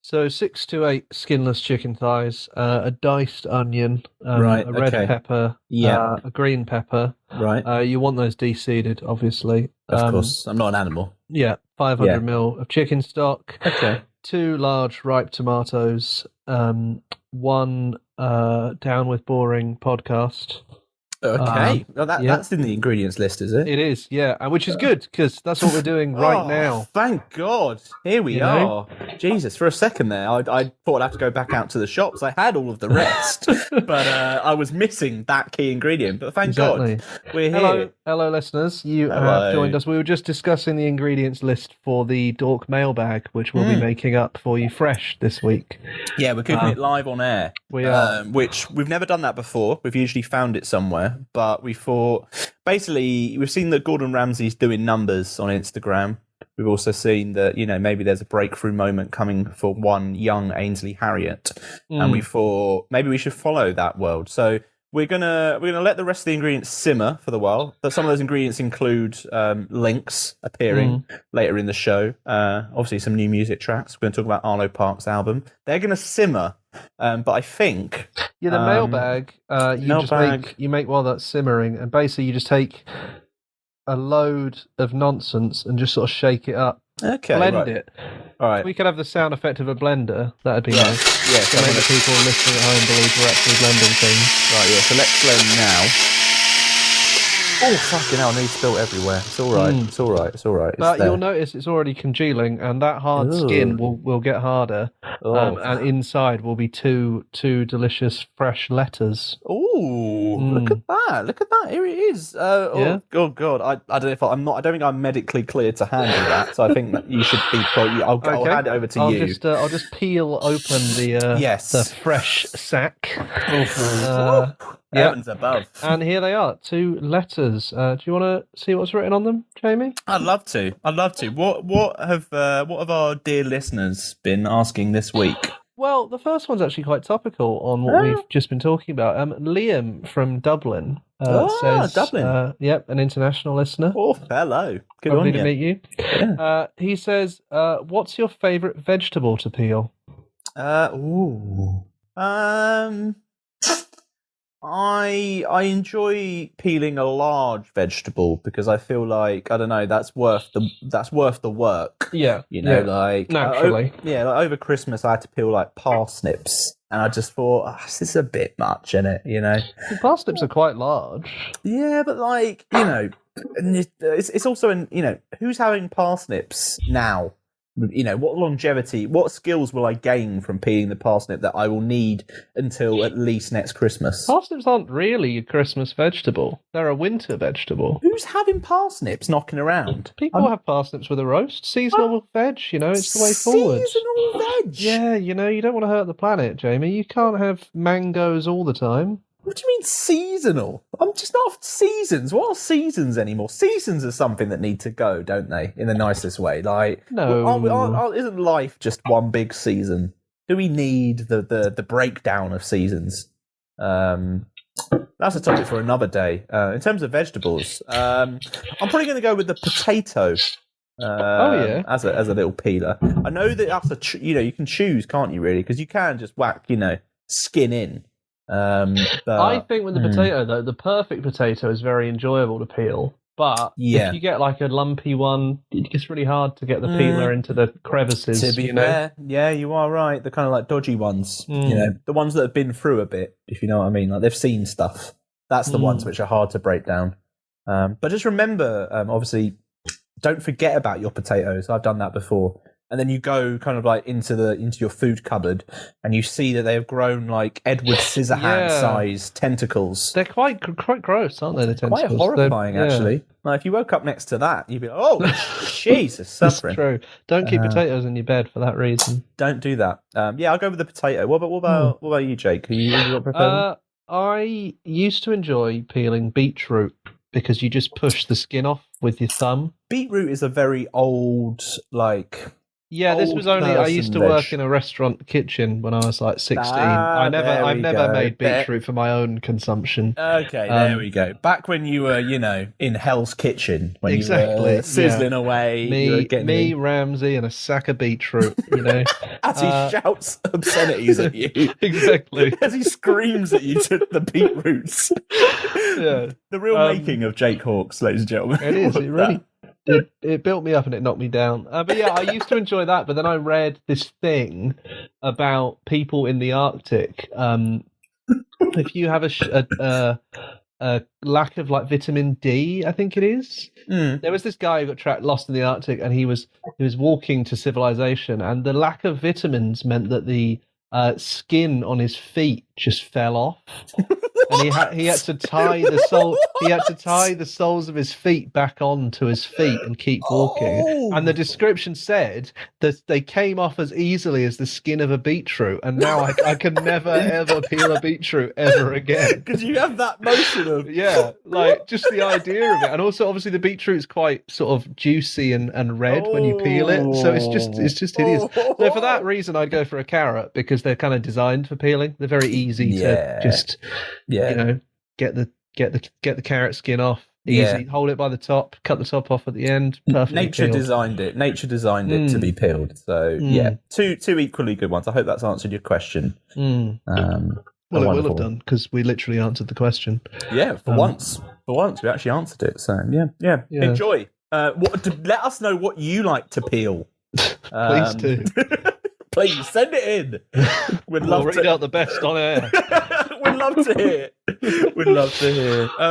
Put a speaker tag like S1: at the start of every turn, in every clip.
S1: So 6 to 8 skinless chicken thighs, a diced onion,
S2: Right,
S1: a red
S2: okay.
S1: pepper,
S2: Yeah.
S1: a green pepper.
S2: Right.
S1: You want those de-seeded, obviously.
S2: Of course. I'm not an animal.
S1: Yeah, 500 ml of chicken stock.
S2: Okay.
S1: 2 large ripe tomatoes. One Down with Boring podcast.
S2: Okay. Well,
S1: yeah.
S2: that's in the ingredients list, is it?
S1: It is, yeah, and which is good because that's what we're doing right now.
S2: Thank God. Here we are. Jesus, for a second there, I thought I'd have to go back out to the shops. I had all of the rest, but I was missing that key ingredient. But thank God we're here.
S1: Hello, listeners. You have joined us. We were just discussing the ingredients list for the Dork mailbag, which we'll be making up for you fresh this week.
S2: Yeah, we're cooking it live on air.
S1: We are.
S2: Which we've never done that before. We've usually found it somewhere, but we thought... Basically, we've seen that Gordon Ramsay's doing numbers on Instagram. We've also seen that, maybe there's a breakthrough moment coming for one young Ainsley Harriott. And we thought maybe we should follow that world. So we're gonna let the rest of the ingredients simmer for the while. But some of those ingredients include Lynks appearing later in the show. Obviously, some new music tracks. We're going to talk about Arlo Parks' album. They're going to simmer. But I think
S1: the mailbag you make while that's simmering, and basically you just take a load of nonsense and just sort of shake it up.
S2: Okay,
S1: blend it.
S2: All right.
S1: If we could have the sound effect of a blender, that'd be nice.
S2: Yeah,
S1: to make the people listening at home believe we're actually blending things.
S2: Right, yeah. So let's blend now. Oh, fucking hell, needs spilt everywhere. It's all right. It's all right. It's all right.
S1: But you'll notice it's already congealing, and that hard skin will get harder. And inside will be two delicious fresh letters.
S2: Oh, look at that! Look at that! Here it is.
S1: Yeah.
S2: Oh God! I don't know if I'm not. I don't think I'm medically cleared to handle that. So I think that you should be. I'll hand it over to you.
S1: I'll just peel open the fresh sack.
S2: Heavens above.
S1: And here they are, 2 letters. Do you want to see what's written on them, Jamie?
S2: I'd love to. What have our dear listeners been asking this week?
S1: Well, the first one's actually quite topical on what we've just been talking about. Liam from Dublin says,
S2: Dublin.
S1: Yep, an international listener.
S2: Oh, hello. Good
S1: Lovely
S2: on
S1: to
S2: you.
S1: meet you.
S2: Yeah.
S1: He says, what's your favourite vegetable to peel?
S2: I enjoy peeling a large vegetable because I feel like that's worth the work.
S1: Yeah,
S2: naturally. Over Christmas I had to peel like parsnips, and I just thought this is a bit much, isn't it?
S1: The parsnips are quite large.
S2: Yeah, but it's also who's having parsnips now? What longevity, what skills will I gain from peeling the parsnip that I will need until at least next Christmas?
S1: Parsnips aren't really a Christmas vegetable. They're a winter vegetable.
S2: Who's having parsnips knocking around?
S1: People have parsnips with a roast. Seasonal veg, it's the way forward.
S2: Seasonal veg?
S1: Yeah, you don't want to hurt the planet, Jamie. You can't have mangoes all the time.
S2: What do you mean seasonal? I'm just not seasons. What are seasons anymore? Seasons are something that need to go, don't they? In the nicest way.
S1: No.
S2: Isn't life just one big season? Do we need the breakdown of seasons? That's a topic for another day. In terms of vegetables, I'm probably going to go with the potato. As a little peeler. I know that that's you can choose, can't you? Really, because you can just whack skin in.
S1: I think with the potato, though, the perfect potato is very enjoyable to peel. But if you get like a lumpy one, it's really hard to get the peeler into the crevices.
S2: To be fair, yeah, you are right. The kind of like dodgy ones, the ones that have been through a bit, if you know what I mean. Like they've seen stuff. That's the ones which are hard to break down. But just remember, obviously, don't forget about your potatoes. I've done that before. And then you go kind of like into your food cupboard, and you see that they have grown like Edward Scissorhands size tentacles.
S1: They're quite gross, aren't they? The tentacles,
S2: quite horrifying, actually. Like if you woke up next to that, you'd be like, "Oh, Jesus, suffering."
S1: It's true. Don't keep potatoes in your bed for that reason.
S2: Don't do that. I'll go with the potato. What about you, Jake? You prefer?
S1: I used to enjoy peeling beetroot because you just push the skin off with your thumb.
S2: Beetroot is a very old
S1: Yeah, this was only. I used to work in a restaurant kitchen when I was like 16. I've never made beetroot for my own consumption.
S2: Okay, there we go. Back when you were, in Hell's Kitchen, when you were sizzling away.
S1: Me, Ramsey, and a sack of beetroot.
S2: As he shouts obscenities at you.
S1: Exactly.
S2: As he screams at you to the beetroots.
S1: Yeah.
S2: The real making of Jake Hawkes, ladies and gentlemen.
S1: It is. It really. It built me up and it knocked me down. But yeah, I used to enjoy that. But then I read this thing about people in the Arctic. If you have a lack of like vitamin D, I think it is. There was this guy who got lost in the Arctic, and he was walking to civilization, and the lack of vitamins meant that the skin on his feet just fell off. And he had to tie the soles of his feet back onto his feet and keep walking. Oh. And the description said that they came off as easily as the skin of a beetroot. And now I can never ever peel a beetroot ever again,
S2: because you have that motion of
S1: like just the idea of it. And also, obviously, the beetroot's quite sort of juicy and red when you peel it, so it's just hideous. So for that reason, I'd go for a carrot, because they're kind of designed for peeling. They're very easy to just. Get the carrot skin off easy. Hold it by the top, cut the top off at the end. Perfectly
S2: Nature
S1: peeled.
S2: designed it to be peeled. So two equally good ones. I hope that's answered your question.
S1: Well, it will have done, because we literally answered the question.
S2: Yeah, for once we actually answered it. So yeah. Enjoy. Let us know what you like to peel.
S1: Please do.
S2: Please send it in.
S1: We'll read out the best on air.
S2: We'd love to hear.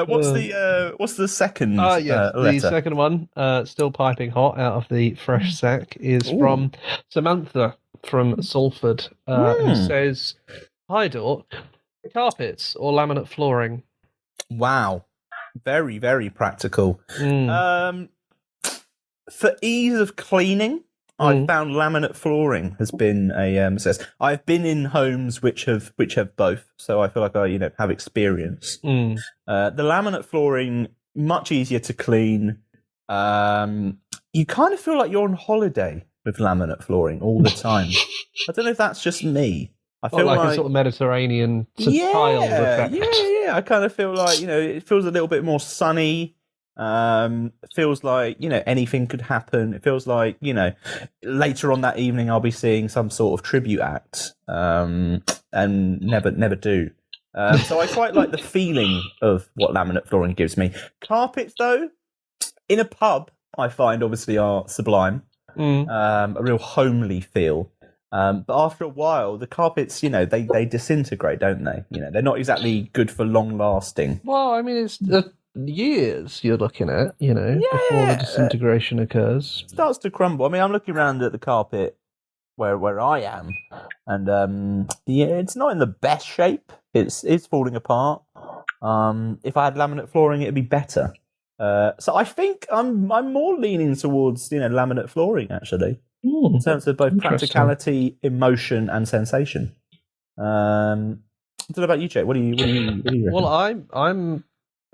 S2: What's the second letter?
S1: The second one, still piping hot out of the fresh sack, is from Samantha from Salford, who says, "Hi, Dork. Carpets or laminate flooring?" Wow.
S2: Very, very practical. For ease of cleaning, I've found laminate flooring has been a success. I've been in homes which have both, so I feel like I have experience. The laminate flooring, much easier to clean. You kind of feel like you're on holiday with laminate flooring all the time. I don't know if that's just me. I feel
S1: like a sort of Mediterranean tiled effect.
S2: Yeah. I kind of feel like it feels a little bit more sunny. Feels like anything could happen. It feels like later on that evening I'll be seeing some sort of tribute act, and never do. So I quite like the feeling of what laminate flooring gives me. Carpets, though, in a pub, I find obviously are sublime. A real homely feel. But after a while, the carpets, they disintegrate, don't they? They're not exactly good for long lasting.
S1: Well, I mean, it's years you're looking at, before the disintegration occurs.
S2: It starts to crumble. I mean, I'm looking around at the carpet where I am, and it's not in the best shape. It's falling apart. If I had laminate flooring, it'd be better. So I think I'm more leaning towards laminate flooring, actually, in terms of both practicality, emotion, and sensation. I don't know about you, Jake. What do you reckon?
S1: Well, I'm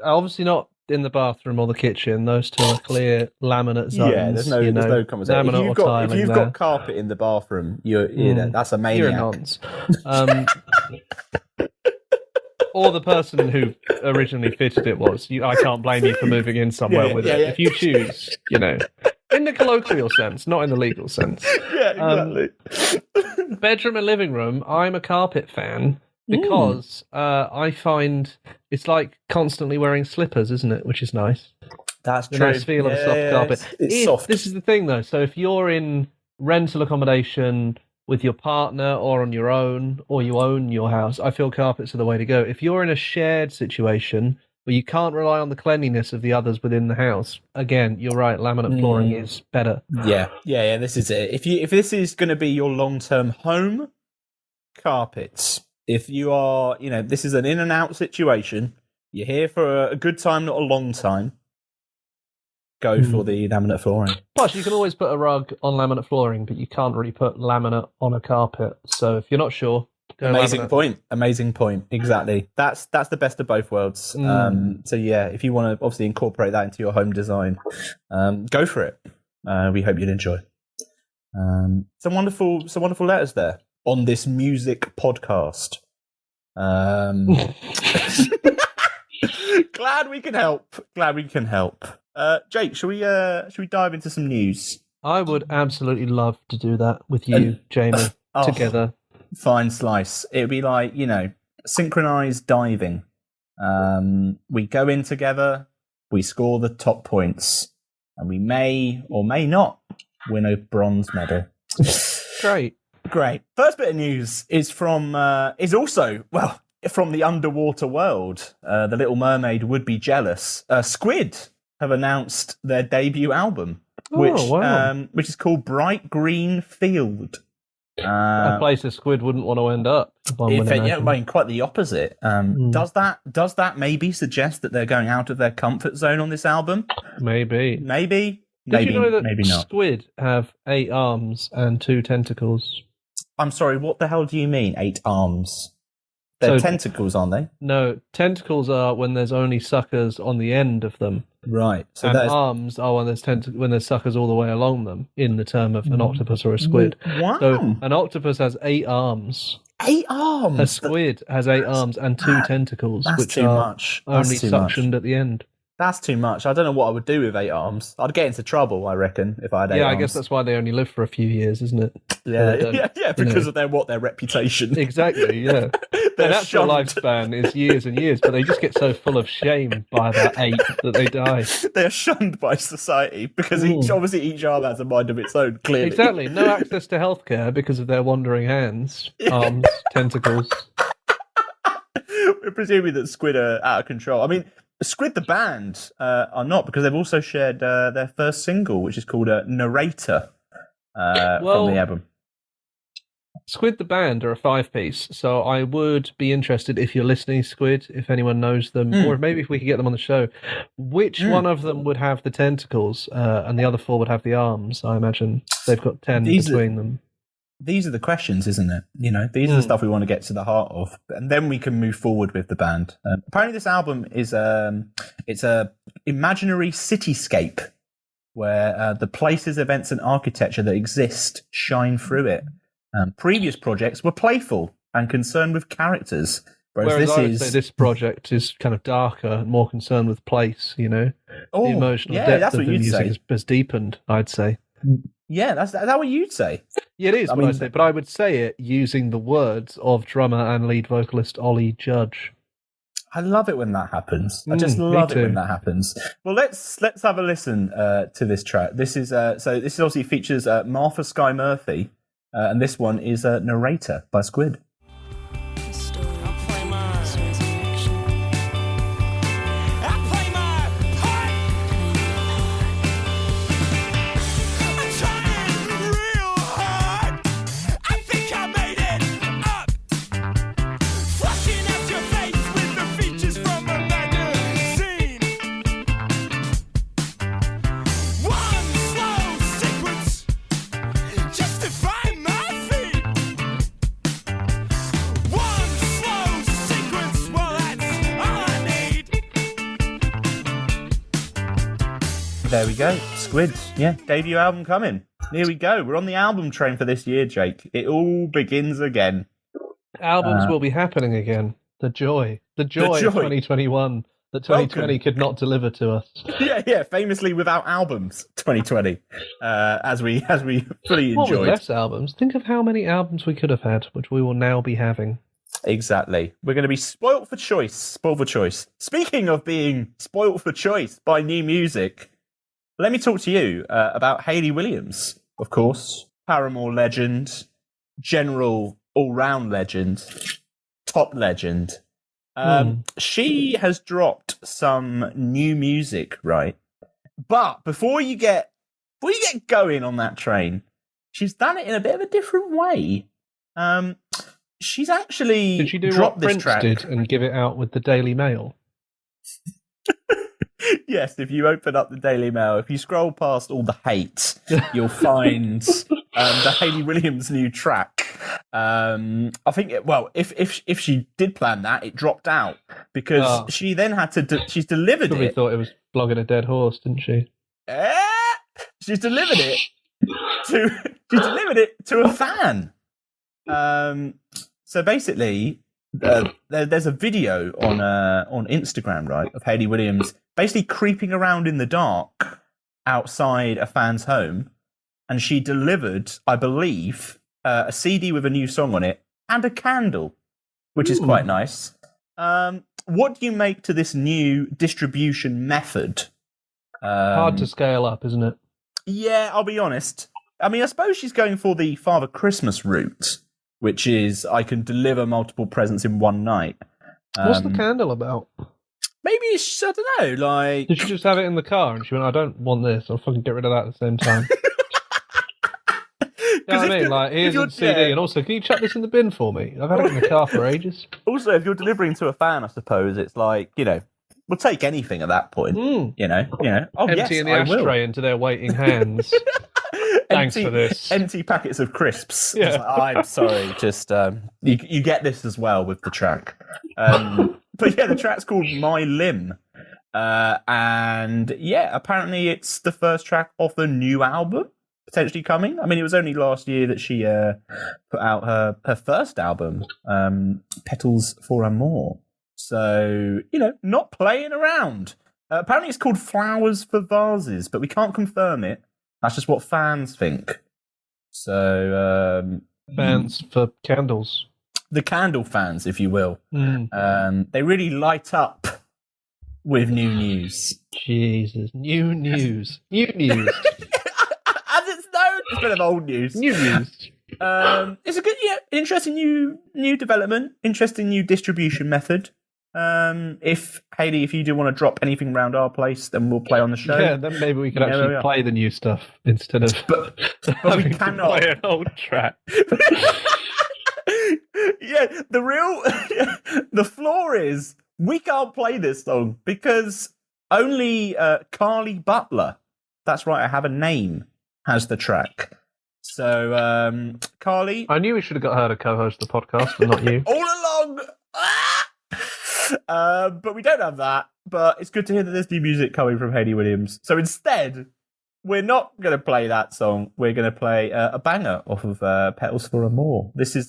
S1: obviously not in the bathroom or the kitchen. Those two are clear laminate zones.
S2: Yeah, there's no conversation. If you've got carpet in the bathroom, that's a maniac.
S1: You're a nonce. Or the person who originally fitted it was. I can't blame you for moving in somewhere with it. If you choose, in the colloquial sense, not in the legal sense.
S2: Yeah, exactly.
S1: Bedroom and living room, I'm a carpet fan. Because I find it's like constantly wearing slippers, isn't it? Which is nice.
S2: That's true.
S1: The nice feel of a soft carpet.
S2: It's soft.
S1: This is the thing, though. So if you're in rental accommodation with your partner or on your own, or you own your house, I feel carpets are the way to go. If you're in a shared situation where you can't rely on the cleanliness of the others within the house, again, you're right, laminate flooring is better.
S2: Yeah, this is it. If this is going to be your long-term home, carpets. If you are, this is an in and out situation, you're here for a good time, not a long time, go for the laminate flooring.
S1: Plus, you can always put a rug on laminate flooring, but you can't really put laminate on a carpet. So if you're not sure, go
S2: Amazing
S1: laminate.
S2: point. Exactly. That's the best of both worlds. So yeah, if you want to obviously incorporate that into your home design, go for it. We hope you'd enjoy. Some wonderful letters there on this music podcast. Glad we can help. Jake, shall we dive into some news?
S1: I would absolutely love to do that with you, Jamie, together.
S2: Fine slice. It would be like, synchronized diving. We go in together, we score the top points, and we may or may not win a bronze medal.
S1: Great.
S2: First bit of news is from the underwater world. The Little Mermaid would be jealous. Squid have announced their debut album, which is called Bright Green Field.
S1: A place a squid wouldn't want to end up.
S2: Quite the opposite. Does that maybe suggest that they're going out of their comfort zone on this album?
S1: Maybe.
S2: Did
S1: you know that
S2: maybe not.
S1: Squid have 8 arms and 2 tentacles?
S2: I'm sorry, what the hell do you mean, 8 arms? They're tentacles, aren't they?
S1: No, tentacles are when there's only suckers on the end of them.
S2: Right. So
S1: and arms are when there's suckers all the way along them, in the term of an octopus or a squid.
S2: Wow.
S1: So an octopus has 8 arms.
S2: 8 arms?
S1: A squid has 8 arms and 2 tentacles, which are only suctioned at the end.
S2: That's too much. I don't know what I would do with 8 arms. I'd get into trouble, I reckon, if I had 8 arms.
S1: Yeah, I guess that's why they only live for a few years, isn't it?
S2: Yeah, because of their reputation.
S1: Exactly, yeah. Their natural lifespan is years and years, but they just get so full of shame by that 8 that they die.
S2: They're shunned by society because each arm has a mind of its own, clearly.
S1: Exactly. No access to healthcare because of their wandering hands, arms, tentacles.
S2: We're presuming that Squid are out of control. I mean, Squid the band are not, because they've also shared their first single, which is called Narrator, from the album.
S1: Squid the band are a 5-piece, so I would be interested, if you're listening, Squid, if anyone knows them, or maybe if we could get them on the show, which one of them would have the tentacles and the other 4 would have the arms. I imagine they've got 10 between them.
S2: These are the questions, isn't it? These are the stuff we want to get to the heart of, and then we can move forward with the band. Apparently, this album is it's a imaginary cityscape where the places, events, and architecture that exist shine through it. Previous projects were playful and concerned with characters,
S1: whereas I would say this project is kind of darker and more concerned with place. The emotional depth of the music has deepened, I'd say.
S2: Yeah, that's what you'd say.
S1: Yeah, it is what I say, but I would say it using the words of drummer and lead vocalist Ollie Judge.
S2: I love it when that happens. I just love it when that happens. Well, let's have a listen to this track. This is this obviously features Martha Skye Murphy, and this one is Narrator by Squid. There we go. Squid. Yeah, debut album coming. Here we go. We're on the album train for this year, Jake. It all begins again.
S1: Albums will be happening again. The joy of 2021 that 2020 could not deliver to us.
S2: Yeah. Famously without albums, 2020. As we fully
S1: What
S2: enjoyed.
S1: with less albums? Think of how many albums we could have had, which we will now be having.
S2: Exactly. We're going to be spoilt for choice. Speaking of being spoilt for choice by new music, let me talk to you about Hayley Williams, of course. Paramore legend, general all-round legend, top legend. She has dropped some new music, right? But before you get going on that train, she's done it in a bit of a different way. She's actually
S1: Did she do
S2: dropped
S1: what
S2: this
S1: Prince
S2: track.
S1: did and give it out with the Daily Mail?
S2: Yes, if you open up the Daily Mail, if you scroll past all the hate, you'll find the Hayley Williams new track. I think, if she did plan that, it dropped out because she then had to. She's delivered
S1: Probably
S2: it.
S1: thought it was flogging a dead horse, didn't she?
S2: She's delivered it She delivered it to a fan. So basically, there's a video on Instagram, right, of Hayley Williams basically creeping around in the dark outside a fan's home, and she delivered, I believe, a CD with a new song on it and a candle, which is quite nice. What do you make to this new distribution method?
S1: Hard to scale up, isn't it?
S2: Yeah, I'll be honest. I mean, I suppose she's going for the Father Christmas route, which is I can deliver multiple presents in one night.
S1: What's the candle about?
S2: Maybe it's, I don't know, like...
S1: Did she just have it in the car and she went, I don't want this, I'll fucking get rid of that at the same time? You know what I mean? Like, here's a CD, and also, can you chuck this in the bin for me? I've had it in the car for ages.
S2: Also, if you're delivering to a fan, I suppose, it's like, you know, we'll take anything at that point, you know. Oh,
S1: emptying the ashtray into their waiting hands. Thanks for this.
S2: Empty packets of crisps.
S1: Yeah.
S2: Like, I'm sorry, just, you get this as well with the track. But yeah, the track's called My Limb. And yeah, apparently it's the first track off a new album, potentially coming. I mean, it was only last year that she put out her first album, Petals for Amour. So, you know, not playing around. Apparently it's called Flowers for Vases, but we can't confirm it. That's just what fans think. So...
S1: fans for candles.
S2: The candle fans, if you will. They really light up with new news.
S1: Jesus. New news. New news.
S2: As it's known, instead of old news.
S1: New news.
S2: It's a good, interesting new development, interesting new distribution method. If Hayley, if you do want to drop anything around our place, then we'll play on the show.
S1: Yeah, then maybe we could actually play the new stuff instead of
S2: but we cannot
S1: play an old track.
S2: Yeah, the flaw is we can't play this song because only Carly Butler, that's right, I have a name, has the track. So, Carly...
S1: I knew we should have got her to co-host the podcast, and not you.
S2: All along! But we don't have that. But it's good to hear that there's new music coming from Hayley Williams. So instead, we're not going to play that song. We're going to play a banger off of Petals for Amour. This is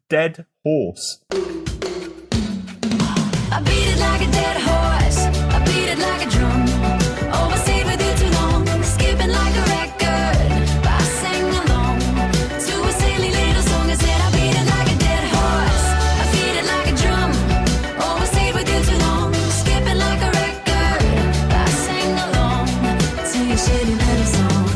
S2: Dead Horse.
S3: I beat it like a dead horse. I beat it like a drum. Overstayed with you too long. Skipping like a record. But I sang along to a silly little song. I said I beat it like a dead horse. I beat it like a drum. Overstayed with you too long. Skipping like a record. But I sang along to your shitty little song.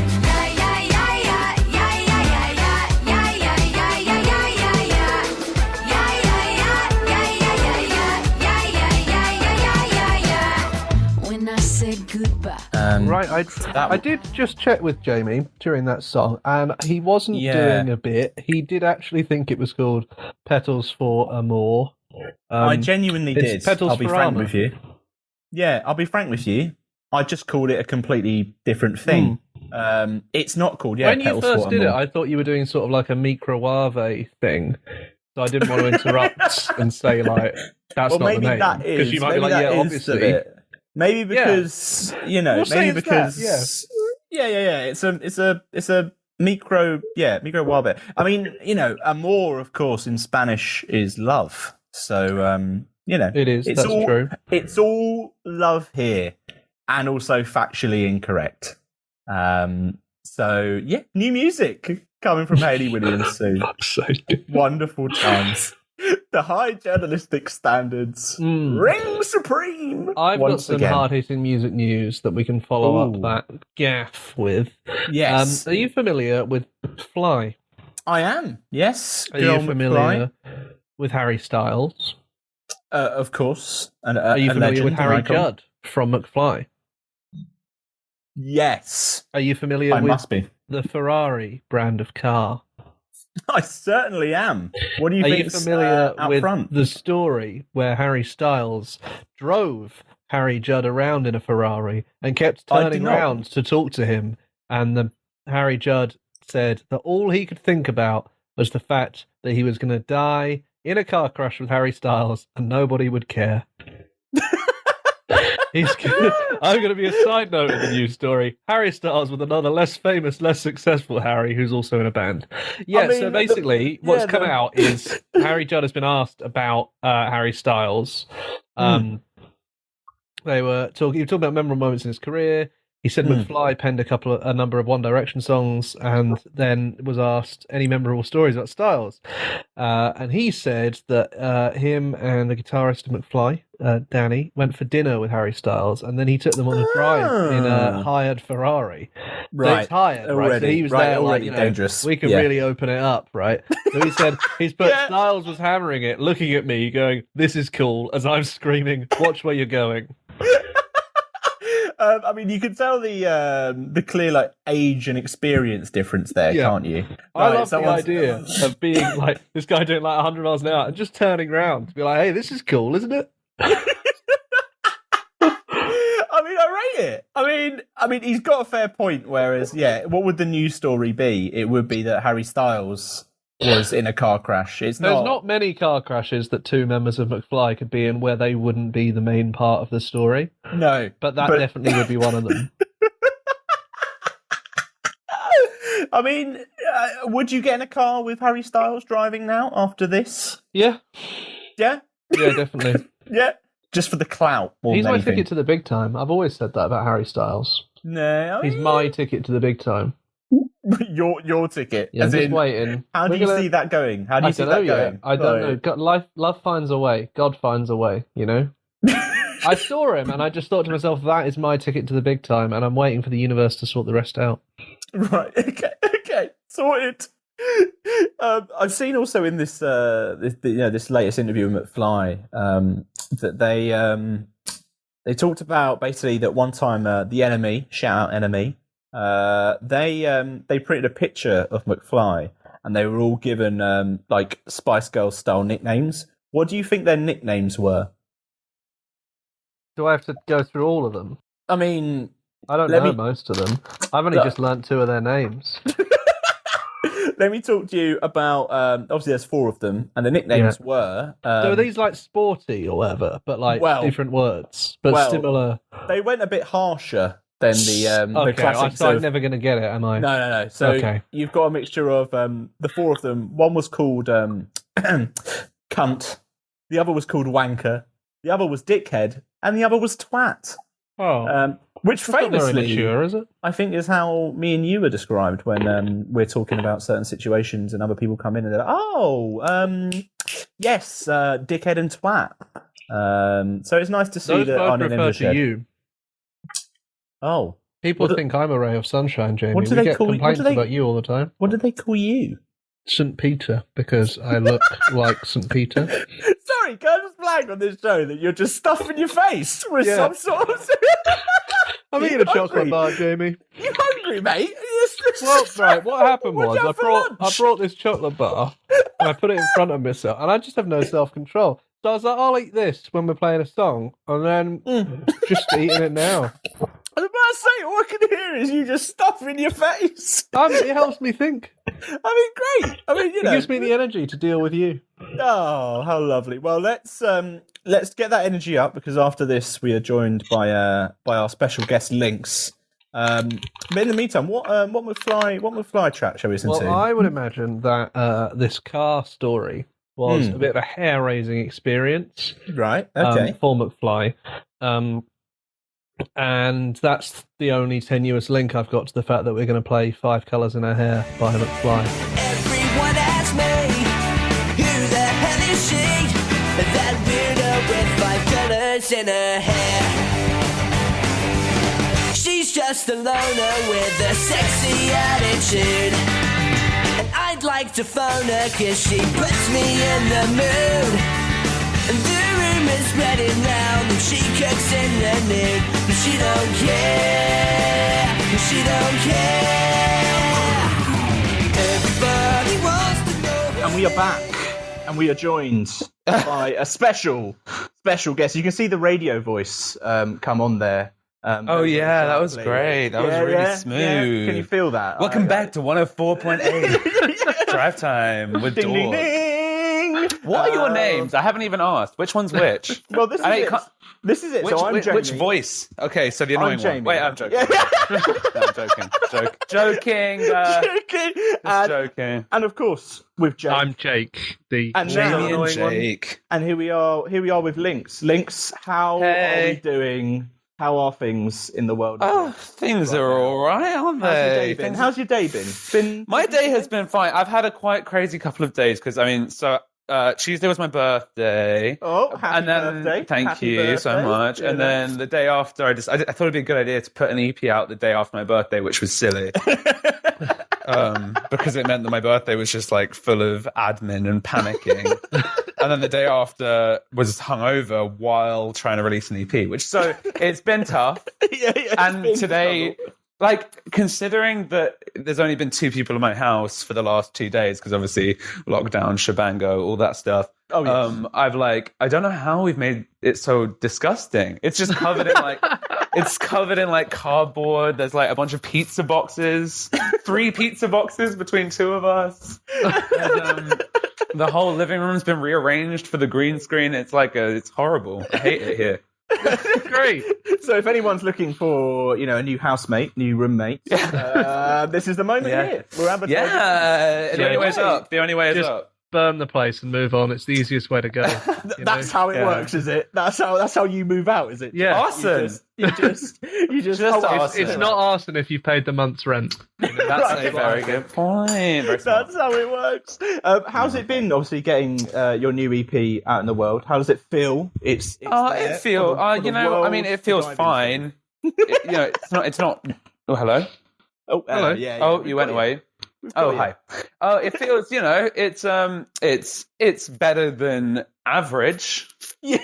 S1: Right, I did just check with Jamie during that song, and he wasn't doing a bit. He did actually think it was called Petals for Amour.
S2: I genuinely did.
S1: Petals
S2: I'll be
S1: for
S2: frank
S1: Armour.
S2: with you. Yeah, I'll be frank with you. I just called it a completely different thing. It's not called,
S1: When you
S2: Petals
S1: first
S2: for
S1: did it,
S2: Amour.
S1: I thought you were doing sort of like a microwave thing. So I didn't want to interrupt and say, like, that's not the name.
S2: That is.
S1: Because you might be
S2: maybe
S1: like,
S2: that
S1: yeah,
S2: is
S1: obviously.
S2: a bit. Maybe because
S1: We'll say
S2: maybe
S1: it's
S2: because
S1: that,
S2: It's a micro wild bit. I mean, amor, of course, in Spanish is love. So
S1: It is,
S2: it's
S1: that's
S2: all,
S1: true.
S2: It's all love here, and also factually incorrect. So yeah, new music coming from Hayley Williams soon.
S1: So
S2: Wonderful times. The high journalistic standards ring supreme.
S1: I've got
S2: once
S1: some
S2: again.
S1: hard-hitting music news that we can follow up that gaff with.
S2: Yes.
S1: Are you familiar with Fly?
S2: I am. Yes.
S1: Are you familiar with Harry Styles?
S2: Of course.
S1: Are you familiar with Harry Judd from McFly?
S2: Yes.
S1: Are you familiar
S2: I
S1: with
S2: must be.
S1: the Ferrari brand of car?
S2: I certainly am. What do you
S1: Are
S2: think?
S1: you familiar
S2: out
S1: with
S2: front?
S1: the story where Harry Styles drove Harry Judd around in a Ferrari and kept
S2: I
S1: turning
S2: did not.
S1: round to talk to him, and the Harry Judd said that all he could think about was the fact that he was going to die in a car crash with Harry Styles and nobody would care. I'm going to be a side note in the news story. Harry Styles with another less famous, less successful Harry, who's also in a band. Yeah, so basically, what's come out is Harry Judd has been asked about Harry Styles. They were talking about memorable moments in his career. He said McFly penned a number of One Direction songs, and then was asked any memorable stories about Styles. And he said that him and the guitarist of McFly, Danny, went for dinner with Harry Styles, and then he took them on a drive in a hired Ferrari.
S2: Right,
S1: so it's hired,
S2: already,
S1: right? So he was there,
S2: already
S1: like,
S2: dangerous.
S1: We can really open it up, right? So he said Styles was hammering it, looking at me, going, "This is cool," as I'm screaming, "Watch where you're going."
S2: I mean, you can tell the clear like age and experience difference there, can't you?
S1: I love the idea of being like this guy doing like 100 miles an hour and just turning around to be like, "Hey, this is cool, isn't it?"
S2: I mean, I rate it. I mean, he's got a fair point. Whereas, what would the news story be? It would be that Harry Styles was in a car crash. There's
S1: not many car crashes that two members of McFly could be in where they wouldn't be the main part of the story.
S2: No.
S1: But that definitely would be one of them.
S2: I mean, would you get in a car with Harry Styles driving now after this?
S1: Yeah.
S2: Yeah?
S1: Yeah, definitely.
S2: Yeah? Just for the clout.
S1: He's my ticket to the big time. I've always said that about Harry Styles.
S2: No.
S1: He's my ticket to the big time.
S2: Your ticket.
S1: Yeah, I'm just waiting.
S2: How do you see that going? How do you see that going?
S1: I don't know. Love finds a way. God finds a way, you know? I saw him and I just thought to myself, that is my ticket to the big time, and I'm waiting for the universe to sort the rest out.
S2: Right, okay. Sorted. I've seen also in this this latest interview with McFly that they talked about basically that one time the Enemy, shout out Enemy, they printed a picture of McFly and they were all given like Spice Girls style nicknames. What do you think their nicknames were?
S1: Do I have to go through all of them?
S2: I mean,
S1: I don't know most of them. I've only just learnt two of their names.
S2: Let me talk to you about, obviously there's four of them, and the nicknames were...
S1: so are these like sporty or whatever, but like different words, but similar?
S2: They went a bit harsher than the classics.
S1: So I'm never going to get it, am I?
S2: No. So you've got a mixture of the four of them. One was called cunt, the other was called wanker, the other was dickhead, and the other was twat.
S1: Oh.
S2: Which famously,
S1: mature, is it?
S2: I think, is how me and you are described when we're talking about certain situations and other people come in and they're like, yes, dickhead and twat. So it's nice to see
S1: those
S2: that
S1: both
S2: on an
S1: refer to you.
S2: Oh.
S1: People think I'm a ray of sunshine, Jamie.
S2: What do
S1: we
S2: they
S1: get
S2: call
S1: complaints about you all the time.
S2: What do they call you?
S1: St. Peter, because I look like St. Peter.
S2: Sorry, can I just flag on this show that you're just stuffing your face with some sort of...
S1: I'm eating a chocolate bar, Jamie.
S2: You hungry, mate?
S1: Well, right, what happened was I brought this chocolate bar and I put it in front of myself, and I just have no self-control. So I was like, I'll eat this when we're playing a song, and then just eating it now.
S2: I was about to say, all I can hear is you just stuffing your face.
S1: It helps me think.
S2: I mean, great. I mean,
S1: it gives me the energy to deal with you.
S2: Oh, how lovely. Well, let's get that energy up, because after this we are joined by our special guest Lynks. But in the meantime, what McFly track shall we listen to?
S1: Well, I would imagine that this car story was a bit of a hair-raising experience,
S2: right? Okay,
S1: for McFly. And that's the only tenuous link I've got to the fact that we're going to play Five Colours in Her Hair by McFly.
S4: Everyone asks me, who the hell is she? That weirdo with 5 colours in her hair. She's just a loner with a sexy attitude, and I'd like to phone her cause she puts me in the mood. And the rumor's spreading round that she cooks in the nude, but she don't care, she don't care. Everybody wants to know.
S2: And we are back, and we are joined by a special guest. You can see the radio voice come on there.
S5: That was great. That was really smooth.
S2: Yeah. Can you feel that?
S5: Welcome back to 104.8 Drive Time with
S2: Ding, ding,
S5: Dork.
S2: ding.
S5: What are your names? I haven't even asked. Which one's which?
S6: Well, this is
S5: I
S6: it.
S5: can't-
S6: This is it.
S5: Which,
S6: so I'm
S5: which,
S6: Jamie.
S5: which voice? Okay, so the annoying
S6: Jamie.
S5: one. Wait, I'm joking. No, I'm joking. Joking.
S6: Joking.
S5: Just joking.
S6: And of course, with Jake.
S1: I'm Jake, the
S6: And
S5: Jamie
S6: now-
S5: and
S1: annoying one.
S5: Jake.
S6: And here we are with Lynks. Lynks, how are
S5: Hey.
S6: we doing? How are things in the world?
S5: Oh, things are all right, aren't
S6: How's your
S5: they?
S6: day been? How's your day been?
S5: My day has been fine. I've had a quite crazy couple of days because, Tuesday was my birthday.
S6: Oh, happy
S5: And then,
S6: birthday.
S5: thank
S6: Happy
S5: you so
S6: birthday.
S5: much.
S6: Yeah,
S5: And then the day after, I thought it'd be a good idea to put an EP out the day after my birthday, which was silly. Because it meant that my birthday was just like full of admin and panicking. And then the day after was hungover while trying to release an EP, it's been tough.
S6: yeah, it's
S5: And
S6: been
S5: today,
S6: trouble.
S5: like, considering that there's only been 2 people in my house for the last 2 days, because obviously lockdown, shebango, all that stuff.
S6: Oh, yes.
S5: I don't know how we've made it so disgusting. It's just covered in like cardboard. There's like a bunch of pizza boxes, 3 pizza boxes between 2 of us. And, the whole living room's been rearranged for the green screen. It's horrible. I hate it here.
S1: Great.
S6: So if anyone's looking for, a new housemate, new roommate, this is the moment
S5: Yeah.
S6: here. We're advertising.
S5: Yeah, the only way is up. The only way is
S1: Just
S5: up.
S1: burn the place and move on. It's the easiest way to go.
S6: That's how it works, is it? That's how you move out, is it?
S1: Yeah.
S5: Arson.
S6: You just
S5: Just
S6: oh,
S5: arson.
S1: It's not arson if you've paid the month's rent.
S5: That's
S6: Right.
S5: a very good point. Very smart.
S6: That's how it works. How's it been? Obviously, getting your new EP out in the world. How does it feel? It's there
S5: It feels.
S6: for the world
S5: It
S6: to
S5: feels
S6: dive
S5: fine. It's not. Oh, hello.
S6: into. Oh,
S1: Hello.
S6: Yeah,
S5: Oh,
S6: we've
S5: you
S6: got
S5: went away.
S6: We've got
S5: Oh,
S6: you.
S5: hi. Oh, it feels. It's better than average.
S6: Yeah.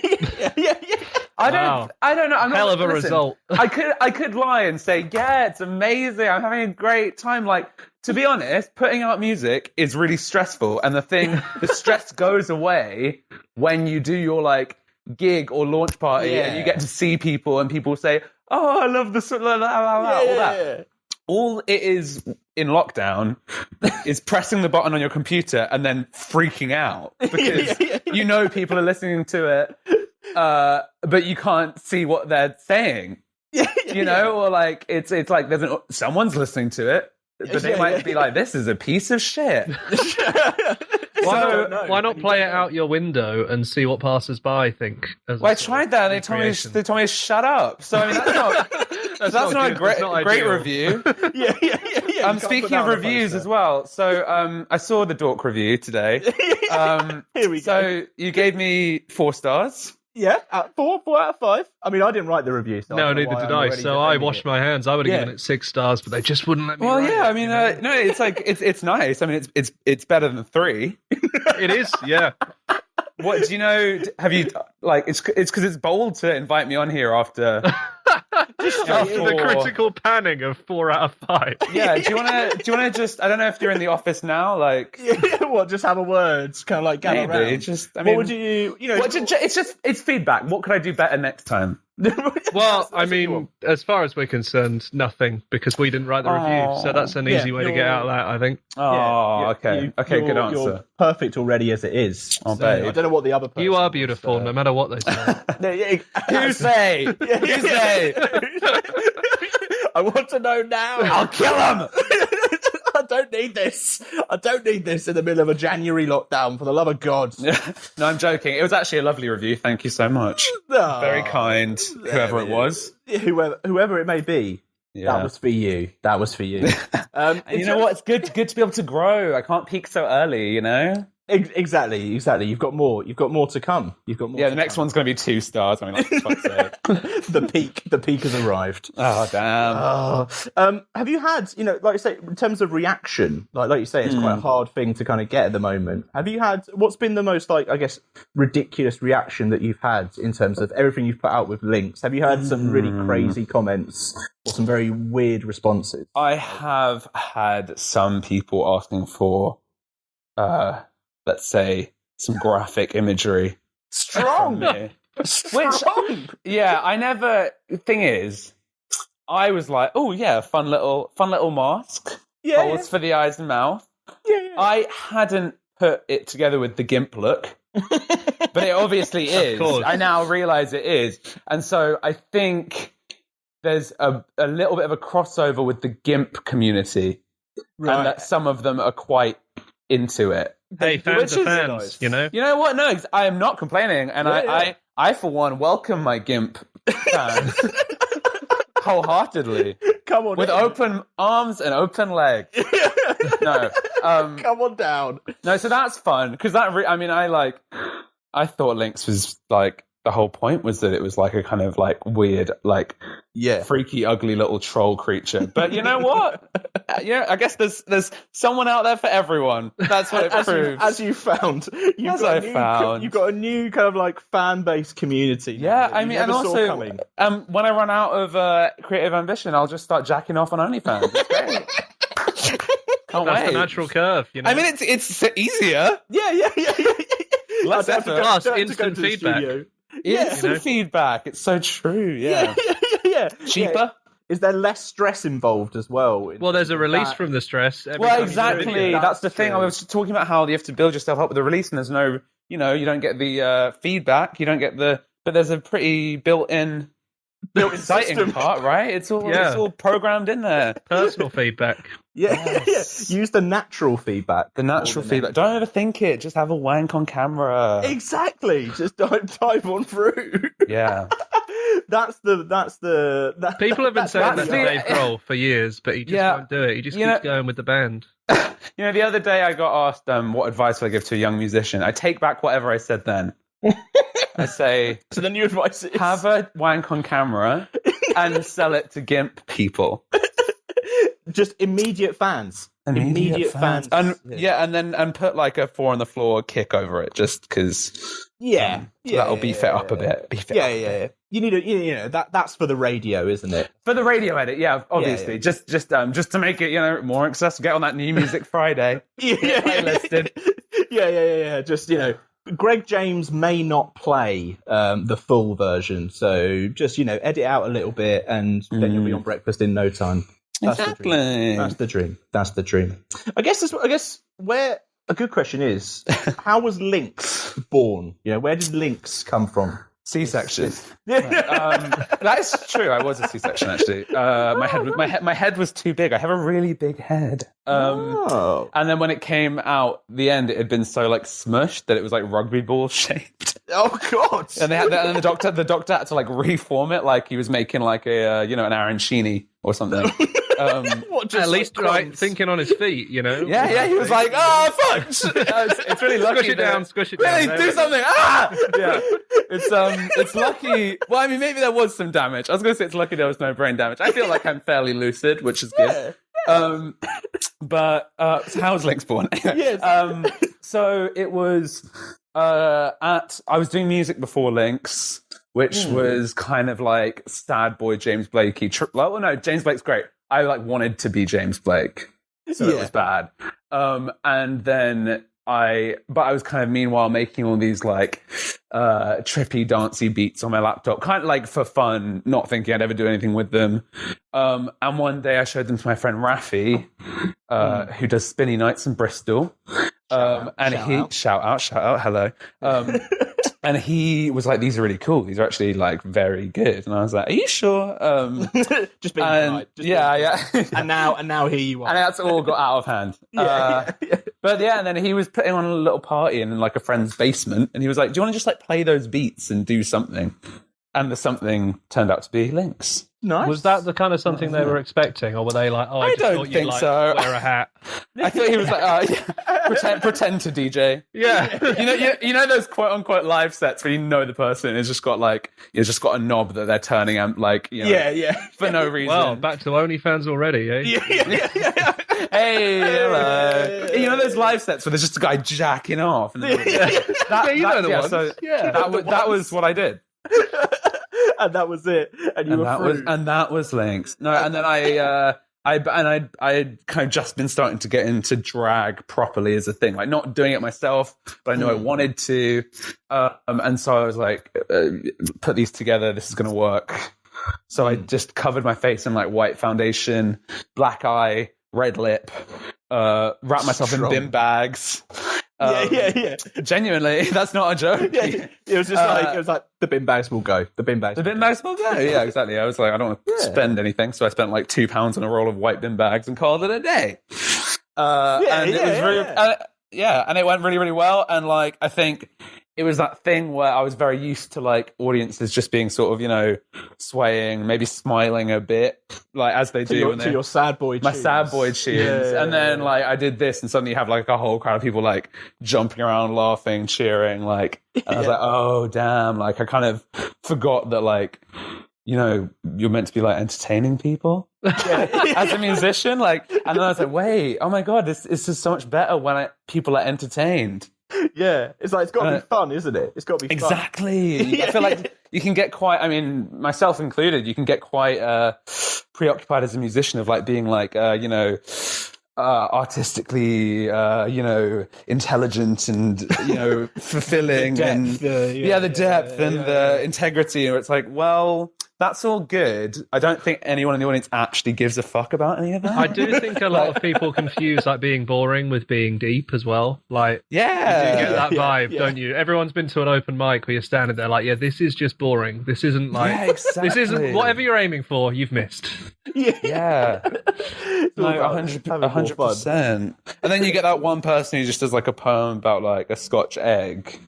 S5: I
S1: Wow.
S5: don't know. I'm
S1: Hell
S5: not,
S1: of a
S5: listen,
S1: result.
S5: I could lie and say, yeah, it's amazing. I'm having a great time. Like, to be honest, putting out music is really stressful, and the stress goes away when you do your like gig or launch party,
S6: Yeah.
S5: and you get to see people, and people say, "Oh, I love the all that." All it is in lockdown is pressing the button on your computer and then freaking out because you know people are listening to it, but you can't see what they're saying. You know, or like it's like someone's listening to it, but they might be like, "This is a piece of shit."
S1: Why not play it out your window and see what passers-by think? Well,
S5: Well, I tried that. They told me to shut up. So I mean, that's not a great review.
S6: Yeah.
S5: Speaking of reviews as well, so I saw the Dork review today.
S6: Here we go.
S5: So you gave me 4 stars.
S6: Yeah, 4 out of 5. I mean, I didn't write the review. So
S1: No,
S6: I don't know
S1: neither
S6: why
S1: did
S6: I'm
S1: I.
S6: already
S1: So I
S6: defending
S1: washed
S6: it.
S1: my hands. I would have
S6: Yeah.
S1: given it 6 stars, but they just wouldn't let me.
S5: Well,
S1: write
S5: yeah,
S1: it,
S5: I mean,
S1: you know?
S5: no, it's like it's nice. I mean, it's better than 3.
S1: It is. Yeah.
S5: What do you know? Have you like? It's because it's bold to invite me on here after.
S1: After the critical panning of 4 out of 5.
S5: Yeah. Do you want to just? I don't know if you're in the office now. Like,
S6: Yeah, what? Just have a word, kind of like gather
S5: maybe
S6: around.
S5: just. I
S6: What
S5: mean,
S6: would you?
S5: it's feedback. What could I do better next time?
S1: Well, I mean, as far as we're concerned, nothing, because we didn't write the review. So that's an easy way to get out of that, I think.
S5: Oh,
S6: Yeah,
S5: okay. Okay, good answer.
S6: You're perfect already as it is.
S5: Oh,
S6: So,
S5: babe.
S6: I don't know what the other person
S1: You are
S6: wants,
S1: beautiful, no matter what they say.
S6: No, yeah,
S5: Who say? Who say?
S6: I want to know now.
S5: I'll kill him.
S6: I don't need this. I don't need this in the middle of a January lockdown, for the love of God.
S5: No, I'm joking. It was actually a lovely review. Thank you so much.
S6: Oh,
S5: Very kind, whoever it was.
S6: whoever it may be.
S5: Yeah.
S6: That was for you. That was for you.
S5: And you know what? It's good to be able to grow. I can't peak so early, you know?
S6: Exactly. You've got more. You've got more to come. You've got more.
S5: Yeah,
S6: to
S5: the next
S6: come.
S5: one's going to be 2 stars. I mean, that's what I'd say.
S6: The peak has arrived.
S5: Oh, damn.
S6: Have you had, like you say, in terms of reaction, like you say, it's quite a hard thing to kind of get at the moment. Have you had, what's been the most, like, I guess, ridiculous reaction that you've had in terms of everything you've put out with Lynks? Have you had some really crazy comments or some very weird responses?
S5: I have had some people asking for, let's say, some graphic imagery.
S6: Strong!
S5: Me. Which, yeah, thing is, I was like, oh yeah, fun little mask.
S6: Yeah,
S5: Holes for the eyes and mouth.
S6: yeah.
S5: I hadn't put it together with the GIMP look. But it obviously is.
S1: course.
S5: I now realize it is. And so I think there's a little bit of a crossover with the GIMP community.
S6: Right.
S5: And that some of them are quite into it.
S1: Hey, fans
S5: Which
S1: are
S5: is
S1: fans,
S6: nice.
S1: you know?
S5: You know what? No, I am not complaining. And I, for one, welcome my GIMP fans wholeheartely.
S6: Come on,
S5: With
S6: in.
S5: open arms and open legs. No.
S6: Come on down.
S5: No, so that's fun. Because I thought Lynx was like, the whole point was that it was like a kind of like weird, like freaky, ugly little troll creature. But you know what? I guess there's someone out there for everyone. That's what it proves.
S6: As you found, you've got a new kind of like fan base community.
S5: Yeah,
S6: that
S5: I
S6: you
S5: mean,
S6: never
S5: and
S6: saw
S5: also,
S6: coming.
S5: when I run out of creative ambition, I'll just start jacking off on OnlyFans. It's great. Can't
S1: That's
S5: wait.
S1: the natural curve, you know?
S5: I mean, it's easier.
S6: Yeah.
S5: Less
S6: I'd have to
S5: effort.
S1: Plus
S6: I'd have to
S1: instant
S6: go to the
S1: feedback.
S6: studio.
S5: Instant feedback. It's so true. Yeah.
S6: Yeah.
S5: Cheaper.
S6: Yeah. Is there less stress involved as well?
S1: Well, there's a release from the stress. every
S5: Well,
S1: time you do a
S5: exactly.
S1: video.
S5: That's the thing. I
S6: true.
S5: was talking about how you have to build yourself up with the release, and there's no, you don't get the feedback. You don't get but there's a pretty built-in exciting
S6: system.
S5: part, right? It's all programmed in there.
S1: Personal feedback.
S6: Yeah. Use the natural feedback.
S5: The natural feedback. Don't overthink it. Just have a wank on camera.
S6: Exactly. Just dive on through.
S5: Yeah.
S6: That's the.
S1: People have been saying that to
S5: the-
S1: Dave Grohl for years, but he just won't do it. He just keeps going with the band.
S5: The other day I got asked, what advice would I give to a young musician? I take back whatever I said then. I say,
S6: So the new advice is
S5: have a wank on camera and sell it to GIMP people.
S6: just immediate fans. Immediate fans.
S5: And and put like a 4 on the floor kick over it, just because that'll beef it up a bit.
S6: Yeah. You need that's for the radio, isn't it?
S5: For the radio edit, obviously.
S6: Yeah.
S5: Just to make it, more accessible. Get on that New Music Friday. Playlisted.
S6: Yeah. Just Greg James may not play the full version, so just edit out a little bit, and then you'll be on breakfast in no time. That's the dream. That's the dream. I guess where a good question is, how was Lynks born? Where did Lynks come from?
S5: C-section. That's true. I was a C-section actually. My head was too big. I have a really big head. And then when it came out, the end, it had been so like smushed that it was like rugby ball shaped.
S6: Oh God!
S5: And the doctor had to like reform it, like he was making like a an arancini or something.
S1: At least thinking on his feet,
S5: Yeah, he was like, fuck! It's really lucky.
S1: Squish it down.
S5: Really, do something! Yeah. It's lucky. Well, I mean, maybe there was some damage. I was going to say it's lucky there was no brain damage. I feel like I'm fairly lucid, which is good. But so how was Lynks born? So it was I was doing music before Lynks, which was kind of like sad boy James Blakey. James Blake's great. I wanted to be James Blake, so it was bad. And then I was kind of meanwhile making all these trippy dancey beats on my laptop, kind of for fun, not thinking I'd ever do anything with them. And one day I showed them to my friend Rafi, who does Spinny Nights in Bristol. Shout out, hello. And he was like, "These are really cool. These are actually very good." And I was like, "Are you sure?"
S6: Just being polite.
S5: Yeah.
S6: And now here you are.
S5: And that's all got out of hand. But and then he was putting on a little party in a friend's basement, and he was like, "Do you want to just play those beats and do something?" And the something turned out to be Lynks.
S6: Nice.
S1: Was that the kind of something they were expecting, or were they like, "Oh, I just
S5: don't
S1: thought
S5: think
S1: you'd
S5: so.
S1: wear a hat"?
S5: I thought he was like, pretend to DJ.
S1: Yeah.
S5: You know those quote unquote live sets where the person has just got a knob that they're turning and for no reason.
S1: Well, back to OnlyFans already, eh?
S5: Hey, hello. You know those live sets where there's just a guy jacking off. And that was what I did.
S6: And that was it. And
S5: that was Lynks. No, and then I had kind of just been starting to get into drag properly as a thing, not doing it myself, but I knew I wanted to. And so I was like, put these together. This is going to work. So I just covered my face in white foundation, black eye, red lip, wrapped myself in bin bags.
S6: Yeah.
S5: Genuinely, that's not a joke.
S6: Yeah. It was just like the bin bags will go. The bin bags.
S5: The bin bags will go. Yeah, exactly. I was like, I don't want to spend anything, so I spent like £2 on a roll of white bin bags and called it a day. And it was really, and it went really, really well. And like, I think it was that thing where I was very used to like audiences just being sort of, you know, swaying, maybe smiling a bit, like as they do
S6: to your sad boy tunes.
S5: My sad boy tunes. And then like I did this, and suddenly you have like a whole crowd of people like jumping around, laughing, cheering, like, and I was like, oh damn, like I kind of forgot that like, you know, you're meant to be like entertaining people as a musician, like, and then I was like, wait, oh my god, this is so much better when people are entertained.
S6: Yeah, it's like, it's got to be fun, isn't it? It's got to be fun.
S5: Exactly. I feel like you can get quite, I mean, myself included, you can get quite preoccupied as a musician of like being like, you know, artistically, you know, intelligent and, you know, fulfilling the depth and the integrity. Where it's like, well, that's all good. I don't think anyone in the audience actually gives a fuck about any of that.
S1: I do think a lot of people confuse like being boring with being deep as well. Like, you do get that vibe, don't you? Everyone's been to an open mic where you're standing there like, yeah, this is just boring. This isn't like, this isn't whatever you're aiming for. You've missed.
S5: Yeah. No, 100%. And then you get that one person who just does like a poem about like a Scotch egg.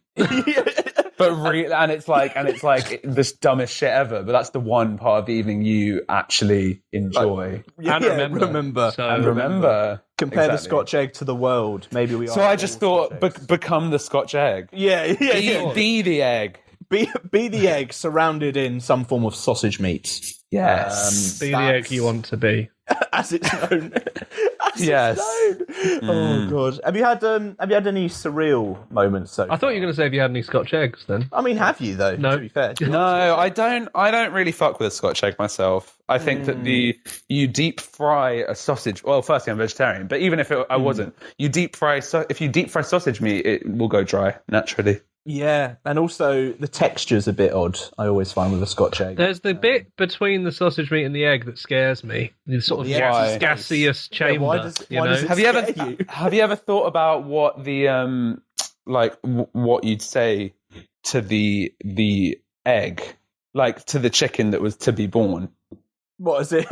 S5: But and it's like this dumbest shit ever. But that's the one part of the evening you actually enjoy
S1: and remember.
S6: Compare the Scotch egg to the world. Maybe we are.
S5: So I just thought, become the Scotch egg. Be the egg.
S6: Be the egg surrounded in some form of sausage meat.
S5: Yes.
S1: Be the egg you want to be.
S6: As it's known.
S5: Yes.
S6: Oh god. Have you had any surreal moments? So
S1: I thought you were going to say if you had any Scotch eggs. Then
S6: I mean, have you though?
S1: No.
S6: To be fair,
S5: no, I don't really fuck with a Scotch egg myself. I think that you deep fry a sausage. Well, firstly, I'm vegetarian, but even if I wasn't, if you deep fry sausage meat, it will go dry naturally.
S6: Yeah, and also the texture's a bit odd, I always find, with a Scotch egg.
S1: There's the bit between the sausage meat and the egg that scares me. The sort of gaseous chamber.
S6: Why does it
S5: Have you ever thought about what the what you'd say to the egg, like to the chicken that was to be born?
S6: What is it?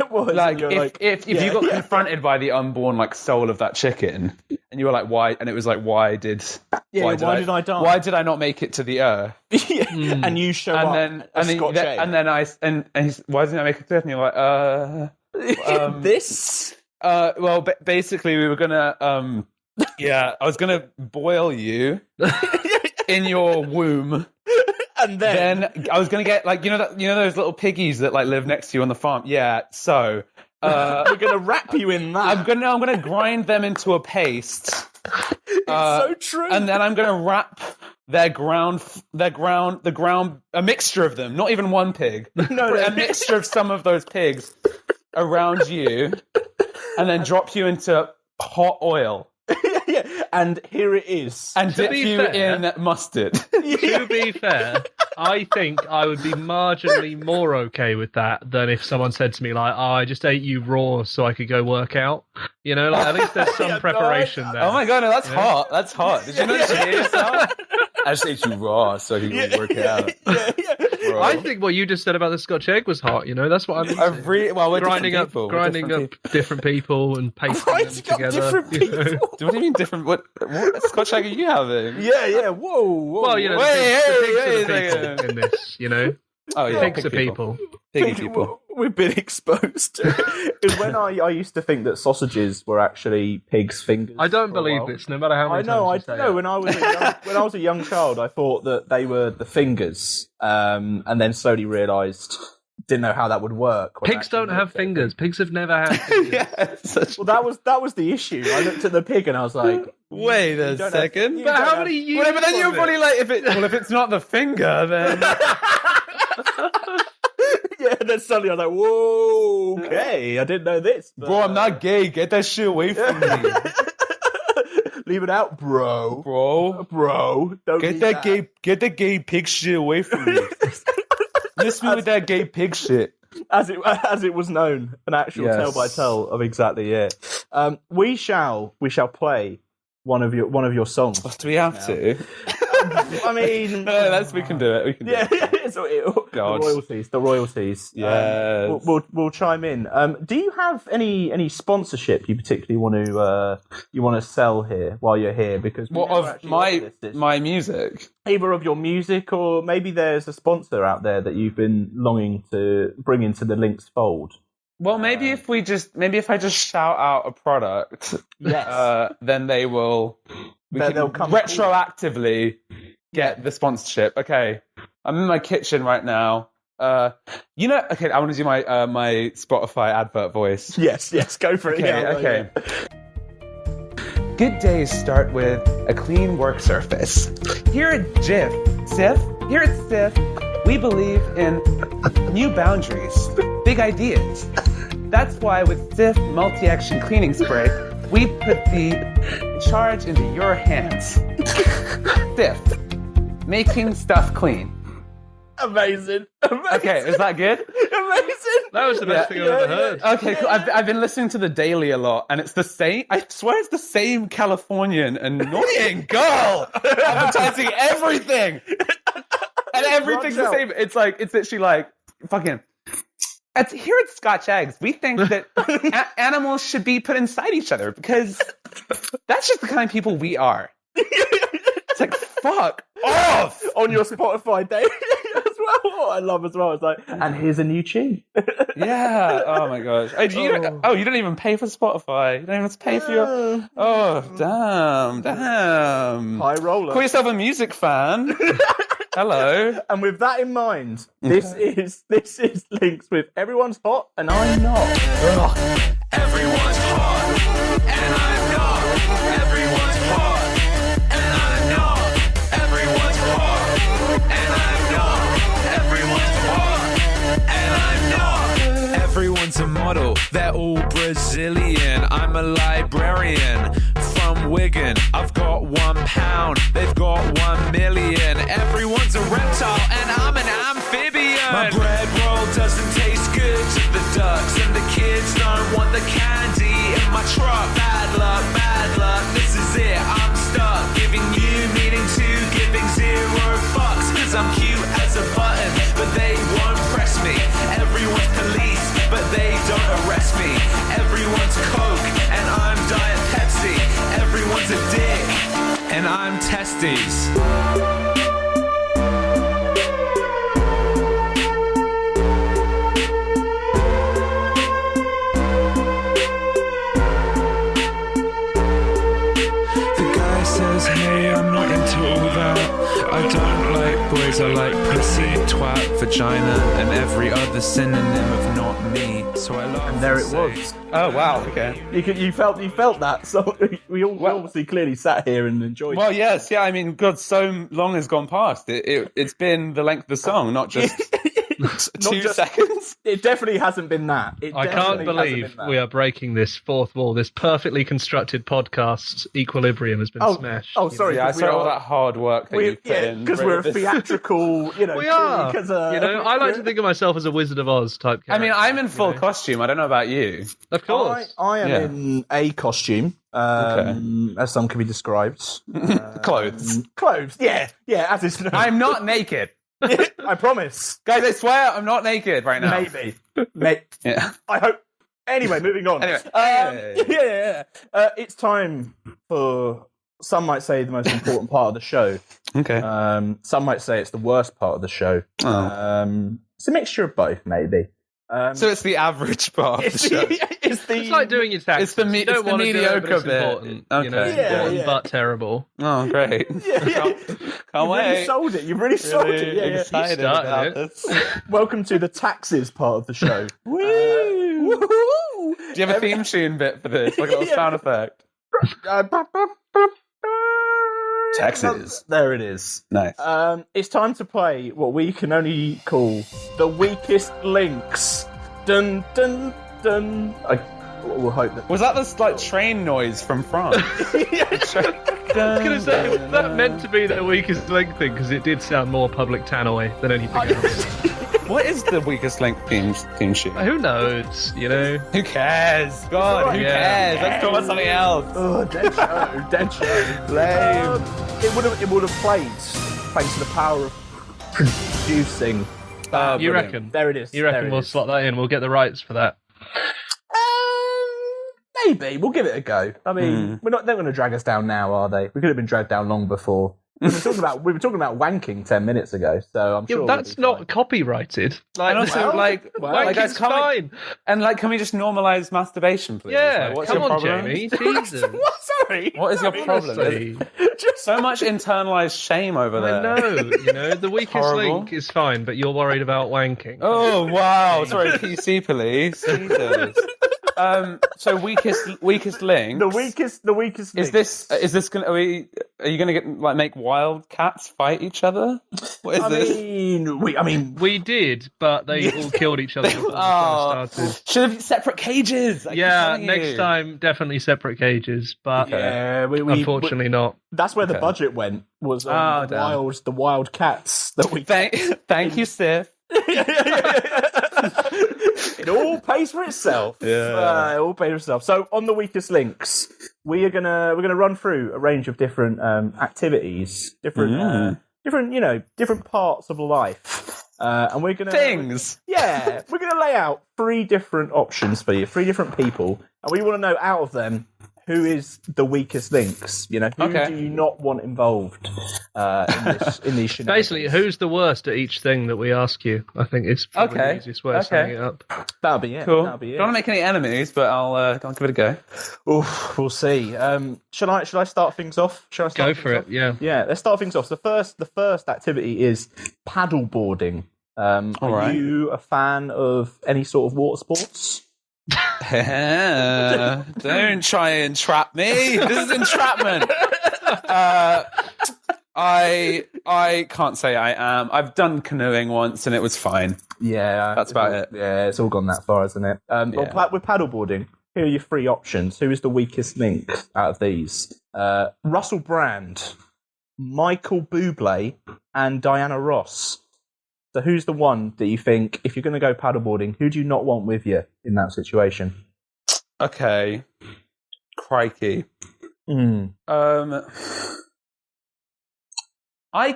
S5: If you got confronted by the unborn like soul of that chicken, and you were like, why? And it was like, why did I die? Why did I not make it to the earth?
S6: And you show up Scotch egg.
S5: And then he's, why didn't I make it to the earth? And you're like,
S6: this.
S5: Well, basically, we were gonna, I was gonna boil you in your womb.
S6: And then
S5: I was gonna get like you know those little piggies that like live next to you on the farm. Yeah, so
S6: we're gonna wrap you in that.
S5: I'm gonna grind them into a paste.
S6: It's so true.
S5: And then I'm gonna wrap a mixture of them, not even one pig. A mixture of some of those pigs around you, and then drop you into hot oil.
S6: And here it is.
S5: And dip you in mustard.
S1: To be fair, I think I would be marginally more okay with that than if someone said to me like, "Oh, I just ate you raw so I could go work out." You know, like at least there's some preparation there.
S5: Oh my god, no, that's hot. That's hot. Did you not hear yourself? I just ate you raw so you could work out. Bro.
S1: I think what you just said about the Scotch egg was hot. You know, that's what I mean.
S5: We're
S1: grinding up different people and pasting them together.
S5: What do you mean different? What Scotch egg are you having?
S6: Yeah. Whoa.
S1: Well, you know, the pigs are the people in this. You know.
S5: Oh yeah,
S1: pigs are people.
S5: Piggy people.
S6: We've been exposed. Because when I used to think that sausages were actually pigs' fingers.
S1: I don't believe this, no matter how many times you say it.
S6: When I was a young child, I thought that they were the fingers, and then slowly realised didn't know how that would work.
S1: Pigs don't have fingers. Pigs have never had fingers.
S6: Well, that was the issue. I looked at the pig and I was like,
S5: wait a second.
S1: But how many years?
S5: But then you're probably like, if it's not the finger, then.
S6: Yeah, then suddenly I was like, whoa, okay, I didn't know this. But...
S5: Bro, I'm not gay. Get that shit away from me.
S6: Leave it out, bro. Don't
S5: get that gay pig shit away from me. Miss me with that gay pig shit.
S6: As it was known, an actual tell by tell of exactly it. We shall play one of your songs.
S5: Do we have to?
S6: I mean,
S5: No, we can do it. We can do it.
S6: So
S5: God.
S6: the royalties.
S5: Yes.
S6: We'll chime in. Do you have any sponsorship you particularly want to sell here while you're here? Because
S5: What of my music?
S6: either of your music, or maybe there's a sponsor out there that you've been longing to bring into the Lynks fold.
S5: Well, maybe if I just shout out a product,
S6: Yes.
S5: then they'll come retroactively get the sponsorship. Okay, I'm in my kitchen right now. Okay, I want to do my my Spotify advert voice.
S6: Yes, go for it.
S5: Okay. Good days start with a clean work surface. Here at SIF, we believe in new boundaries, big ideas. That's why with SIF Multi-Action Cleaning Spray, we put the charge into your hands. SIF, making stuff clean.
S6: Amazing.
S5: Okay, is that good?
S6: Amazing.
S1: That was the best thing I've ever heard.
S5: Okay, cool. I've been listening to the Daily a lot, and it's the same. I swear it's the same Californian annoying girl advertising everything, and everything's the same. It's literally like fucking. Here at Scotch Eggs, we think that animals should be put inside each other because that's just the kind of people we are. It's like, fuck off!
S6: On your Spotify day as well. What I love as well. It's like, and here's a new tune.
S5: Yeah. Oh my gosh. Oh, you don't even pay for Spotify. You don't even pay for your. Oh, damn.
S6: High roller.
S5: Call yourself a music fan. Hello.
S6: And with that in mind, this is Lynks with Everyone's Hot and I'm Not.
S7: Everyone's hot, and I'm not. Everyone's hot, and I'm not. Everyone's hot, and I'm not. Everyone's hot, and I'm not. Everyone's a model, they're all Brazilian. I'm a librarian from Wigan. I've got £1, they've got 1 million. Everyone's a reptile, and I'm an amphibian. My bread roll doesn't taste good to the ducks, and the kids don't want the candy in my truck. Bad luck, this is it, I'm stuck. Giving you meaning to giving 0 fucks. Cause I'm cute as a button, but they won't press me. Everyone's police, but they don't arrest me. Everyone's Coke, and I'm Diet Pepsi. Everyone's a dick, and I'm Testes. Says, hey, I'm not into all that. I don't like boys, I like pussy, twat, vagina, and every other synonym of not me. So I love.
S6: And there it was.
S5: Oh wow. Okay.
S6: You felt that. So we obviously clearly sat here and enjoyed.
S5: Well, yes, yeah. I mean, God, so long has gone past. It's been the length of the song, not just 2 seconds.
S6: It definitely hasn't been that.
S1: I can't believe we are breaking this fourth wall. This perfectly constructed podcast equilibrium has been smashed.
S6: Oh, sorry.
S5: Yeah, I saw all that hard work that you put in.
S6: Because we're a theatrical,
S1: we are. I like to think of myself as a Wizard of Oz type character.
S5: I mean, I'm in full costume. I don't know about you.
S1: Of course.
S6: I am in a costume, as some can be described.
S5: Clothes.
S6: Clothes, yeah, as is known.
S5: I'm not naked.
S6: I promise.
S5: Guys, I swear I'm not naked right now.
S6: Maybe.
S5: Yeah.
S6: I hope. Anyway, moving on. It's time for, some might say, the most important part of the show.
S5: Okay.
S6: Some might say it's the worst part of the show. It's a mixture of both, maybe.
S5: So it's the average part of the show.
S1: It's like doing your taxes.
S5: It's the
S1: you don't want to do it, but it's
S5: bit.
S1: important.
S5: Okay.
S1: Important but terrible.
S5: Oh, great. Can't wait.
S6: Really sold it. You've really sold it. Yeah.
S5: Excited about this.
S6: Welcome to the taxes part of the show.
S5: Woo! Do you have a theme tune bit for this? Like a little sound effect? Taxes.
S6: There it is.
S5: Nice.
S6: It's time to play what we can only call the weakest links. Dun dun dun. I will hope that.
S5: Was that this like train noise from France?
S1: I was going to say, was that meant to be the weakest link thing? Because it did sound more public tannoy than anything else.
S5: What is the weakest link theme sheet?
S1: Who knows? You know.
S5: Who cares? God, who cares? Let's talk about something else.
S6: Oh, dead show, dead show. Lame. It would have played thanks to the power of producing.
S1: You reckon?
S6: There it is.
S1: You reckon
S6: There it
S1: we'll
S6: is.
S1: slot that in? We'll get the rights for that.
S6: Maybe we'll give it a go. I mean, they're not going to drag us down now, are they? We could have been dragged down long before. We were talking about wanking 10 minutes ago, so I'm sure
S1: that's
S6: we'll be
S1: not
S6: fine.
S1: copyrighted. Like,
S5: And also, like,
S1: wanking's fine.
S5: And like, can we just normalize masturbation, please?
S1: Yeah,
S5: Like, what's
S1: come
S5: your
S1: on,
S5: problem?
S1: Jamie. Jesus.
S6: What? Sorry.
S5: What is your problem?
S1: Honestly.
S5: So much internalized shame over there.
S1: I know, the weakest
S5: Horrible.
S1: link is fine, but you're worried about wanking.
S5: Oh wow! Sorry, PC police. Jesus. So weakest link.
S6: The weakest.
S5: Is this gonna? Are you gonna make wild cats fight each other? What is this?
S6: I mean,
S1: We did, but they all killed each other before the show started.
S5: Should have been separate cages. I keep
S1: Yeah,
S5: telling
S1: next
S5: you.
S1: time definitely separate cages, but
S6: yeah, we
S1: unfortunately not.
S6: that's where the budget went. Was on
S5: damn.
S6: the wild cats that we.
S5: Thank you, Sif.
S6: It all pays for itself.
S5: Yeah.
S6: It all pays for itself. So on the weakest links, we're gonna run through a range of different activities, different parts of life, and we're gonna
S5: Things.
S6: Yeah, we're gonna lay out 3 different options for you, 3 different people, and we want to know out of them who is the weakest links. Who
S5: Okay.
S6: do you not want involved in these shenanigans?
S1: Basically, who's the worst at each thing that we ask you? I think it's probably the easiest way of summing it up.
S6: That'll be it.
S5: Cool.
S6: That'll be it.
S5: Don't want to make any enemies, but I'll give it a go.
S6: Oof, we'll see. Shall I start things off?
S1: Go for it, yeah.
S6: Yeah, let's start things off. The first activity is paddle boarding. Are
S5: right.
S6: you a fan of any sort of water sports?
S5: Don't try and trap me. This is entrapment. I can't say I am. I've done canoeing once and it was fine.
S6: Yeah,
S5: That's about it.
S6: Yeah, it's all gone that far, isn't it? But with paddleboarding, here are your 3 options. Who is the weakest link out of these? Russell Brand, Michael Bublé, and Diana Ross. So who's the one that you think, if you're going to go paddleboarding, who do you not want with you in that situation?
S5: Okay. Crikey. I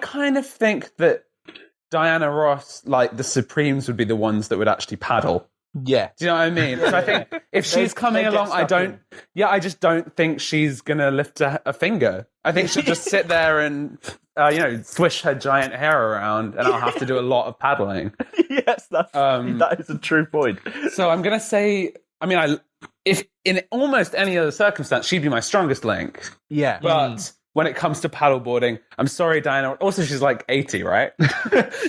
S5: kind of think that Diana Ross, like the Supremes, would be the ones that would actually paddle.
S6: Yeah.
S5: Do you know what I mean? So I think if she's coming
S6: they get
S5: along, I
S6: stuck in.
S5: just don't think she's gonna lift a finger. I think she'll just sit there and swish her giant hair around, and I'll have to do a lot of paddling.
S6: Yes, that is a true point.
S5: So I'm gonna say, if in almost any other circumstance, she'd be my strongest link.
S6: Yeah.
S5: But when it comes to paddleboarding, I'm sorry, Diana. Also, she's like 80, right?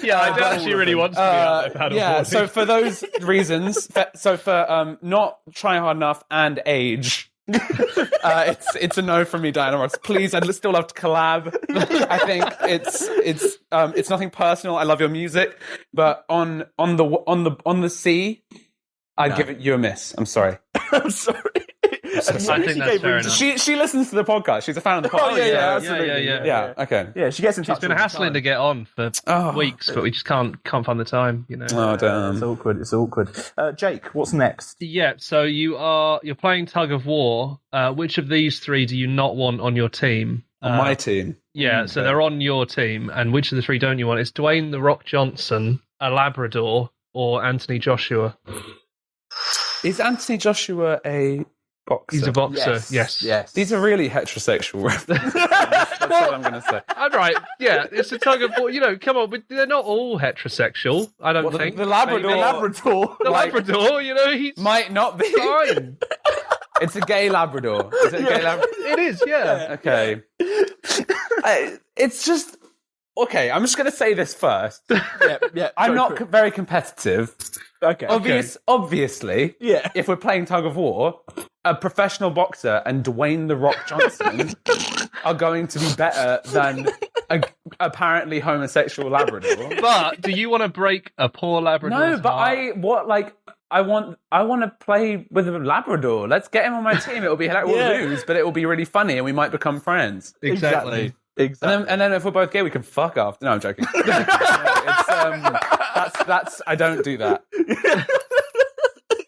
S1: Yeah, I don't actually really want to be out there paddleboarding.
S5: Yeah, so for those reasons, for not trying hard enough and age, it's a no from me, Diana Ross. Please, I'd still love to collab. I think it's nothing personal. I love your music, but on the sea, I'd give it you a miss. I'm sorry.
S6: I'm sorry.
S1: I think that's fair enough.
S5: She listens to the podcast. She's a fan of the podcast.
S6: Oh, yeah, absolutely.
S5: Yeah. Okay.
S6: Yeah, she gets in touch.
S1: It's been hassling to get on for weeks, but we just can't find the time,
S5: Oh damn.
S6: It's awkward. Jake, what's next?
S1: Yeah, so you're playing tug of war. Which of these 3 do you not want on your team?
S5: On my team.
S1: Yeah, so they're on your team, and which of the 3 don't you want? It's Dwayne the Rock Johnson, a Labrador, or Anthony Joshua.
S5: Is Anthony Joshua a boxer?
S1: He's a boxer. Yes.
S5: These are really heterosexual references. That's what I'm going to say.
S1: I'm right. Yeah, it's a tug of war. Come on, but they're not all heterosexual. I don't think
S5: The Labrador.
S1: Maybe.
S6: Labrador.
S1: The Labrador. He's
S5: Might not be.
S1: fine.
S5: It's a gay Labrador. Is it a gay Labrador?
S1: It is. Yeah.
S5: Okay. It's just... Okay, I'm just going to say this first.
S6: Yeah.
S5: I'm not very competitive.
S6: Okay.
S5: Obviously,
S6: Yeah.
S5: if we're playing tug of war, a professional boxer and Dwayne the Rock Johnson are going to be better than a apparently homosexual Labrador.
S1: But do you want to break a poor Labrador?
S5: No, but I want to play with a Labrador. Let's get him on my team. It'll be hilarious. We'll lose, but it will be really funny, and we might become friends.
S1: Exactly.
S5: And then if we're both gay, we can fuck off. No, I'm joking. That's. I don't do that.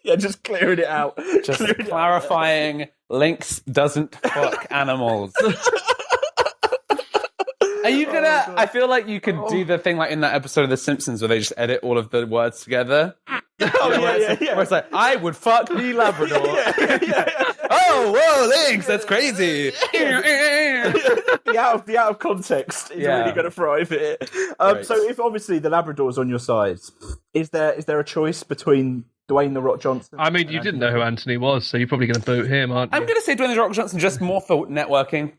S6: Yeah, just clearing it out.
S5: Just clarifying. Lynx doesn't fuck animals. Are you gonna? I feel like you could do the thing like in that episode of The Simpsons where they just edit all of the words together. Where it's like, I would fuck the Labrador. Oh, whoa, Lynx, that's crazy.
S6: The out of context is
S5: Yeah.
S6: really going to thrive it.
S5: Right.
S6: So if obviously the Labrador's on your side, is there a choice between Dwayne the Rock Johnson?
S1: I mean, you didn't know who Anthony was, so you're probably going to boot him, aren't you?
S5: I'm gonna say Dwayne the Rock Johnson just more for networking.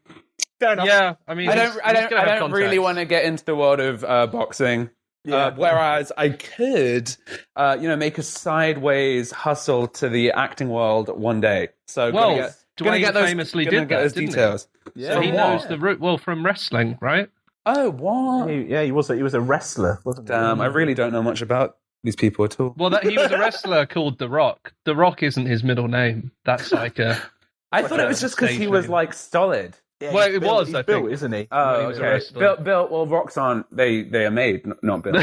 S6: Fair enough.
S1: Yeah, I mean,
S5: I
S1: he's
S5: don't
S1: gonna have
S5: really
S1: contacts.
S5: want to get into the world of boxing.
S6: Yeah.
S5: Whereas I could, make a sideways hustle to the acting world one day. So
S1: Well,
S5: gonna
S1: Dwayne
S5: get those,
S1: famously
S5: gonna
S1: did
S5: get
S1: that,
S5: those
S1: didn't he?
S5: details.
S1: So he
S5: From
S1: knows
S5: what?
S1: the route. Well, from wrestling, right?
S5: Oh, what?
S6: He was a wrestler, wasn't he?
S5: Damn, I really don't know much about these people at all.
S1: Well, he was a wrestler called The Rock. The Rock isn't his middle name. That's like a.
S5: I thought it was just because he
S1: stage
S5: was
S1: name.
S5: like solid.
S6: Yeah,
S1: Well,
S6: he's
S1: it
S6: built-
S1: was,
S6: he's
S1: I
S6: built,
S1: think.
S6: isn't he?
S5: Oh,
S1: he was a
S5: okay.
S1: wrestler.
S5: Built. Well, rocks aren't. They are made, not built.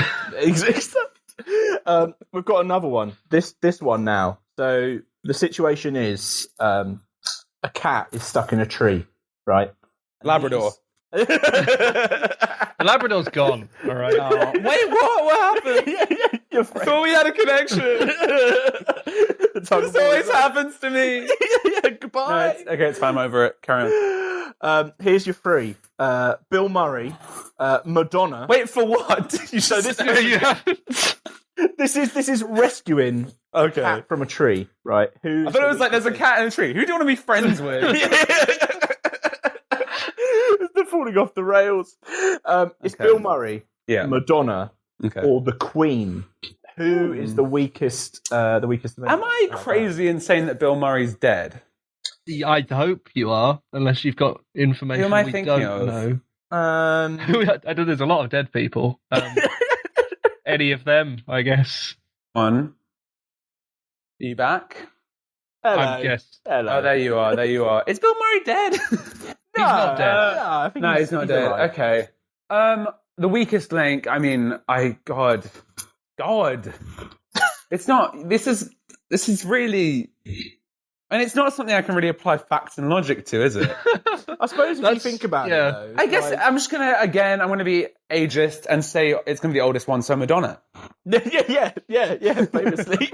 S6: We've got another one. This one now. So the situation is a cat is stuck in a tree, right?
S5: Labrador.
S1: The Labrador's gone. All right.
S5: Wait, what happened?
S6: Your
S5: I
S6: friend.
S5: thought we had a connection. This always happens to me.
S6: Goodbye.
S5: It's fine. I'm over it. Carry on.
S6: Here's your three. Bill Murray, Madonna.
S5: Wait, for what?
S6: So this is rescuing a cat from a tree, right?
S5: I thought it was like there's a cat in a tree. Who do you want to be friends with?
S6: They're falling off the rails. It's
S5: Okay.
S6: Bill Murray,
S5: Yeah.
S6: Madonna,
S5: Okay.
S6: or the Queen. Who is the weakest? The weakest.
S5: Am I crazy in saying that Bill Murray's dead?
S1: I hope you are, unless you've got information
S5: Who am I
S1: we
S5: thinking
S1: don't
S5: of?
S1: know.
S6: Um,
S1: I know there's a lot of dead people. Any of them, I guess.
S5: One. Are you back?
S6: hello.
S1: I guess.
S6: Hello.
S5: Oh, there you are. There you are. Is Bill Murray dead?
S1: He's not dead.
S6: I think
S5: No, he's not dead.
S6: alive.
S5: Okay. The weakest link. I mean, God. It's not. This is really. And it's not something I can really apply facts and logic to, is it?
S6: I suppose if you think about it, though,
S5: I guess
S6: like-
S5: I'm just I'm going to be ageist and say it's going to be the oldest one, so Madonna.
S6: yeah, famously.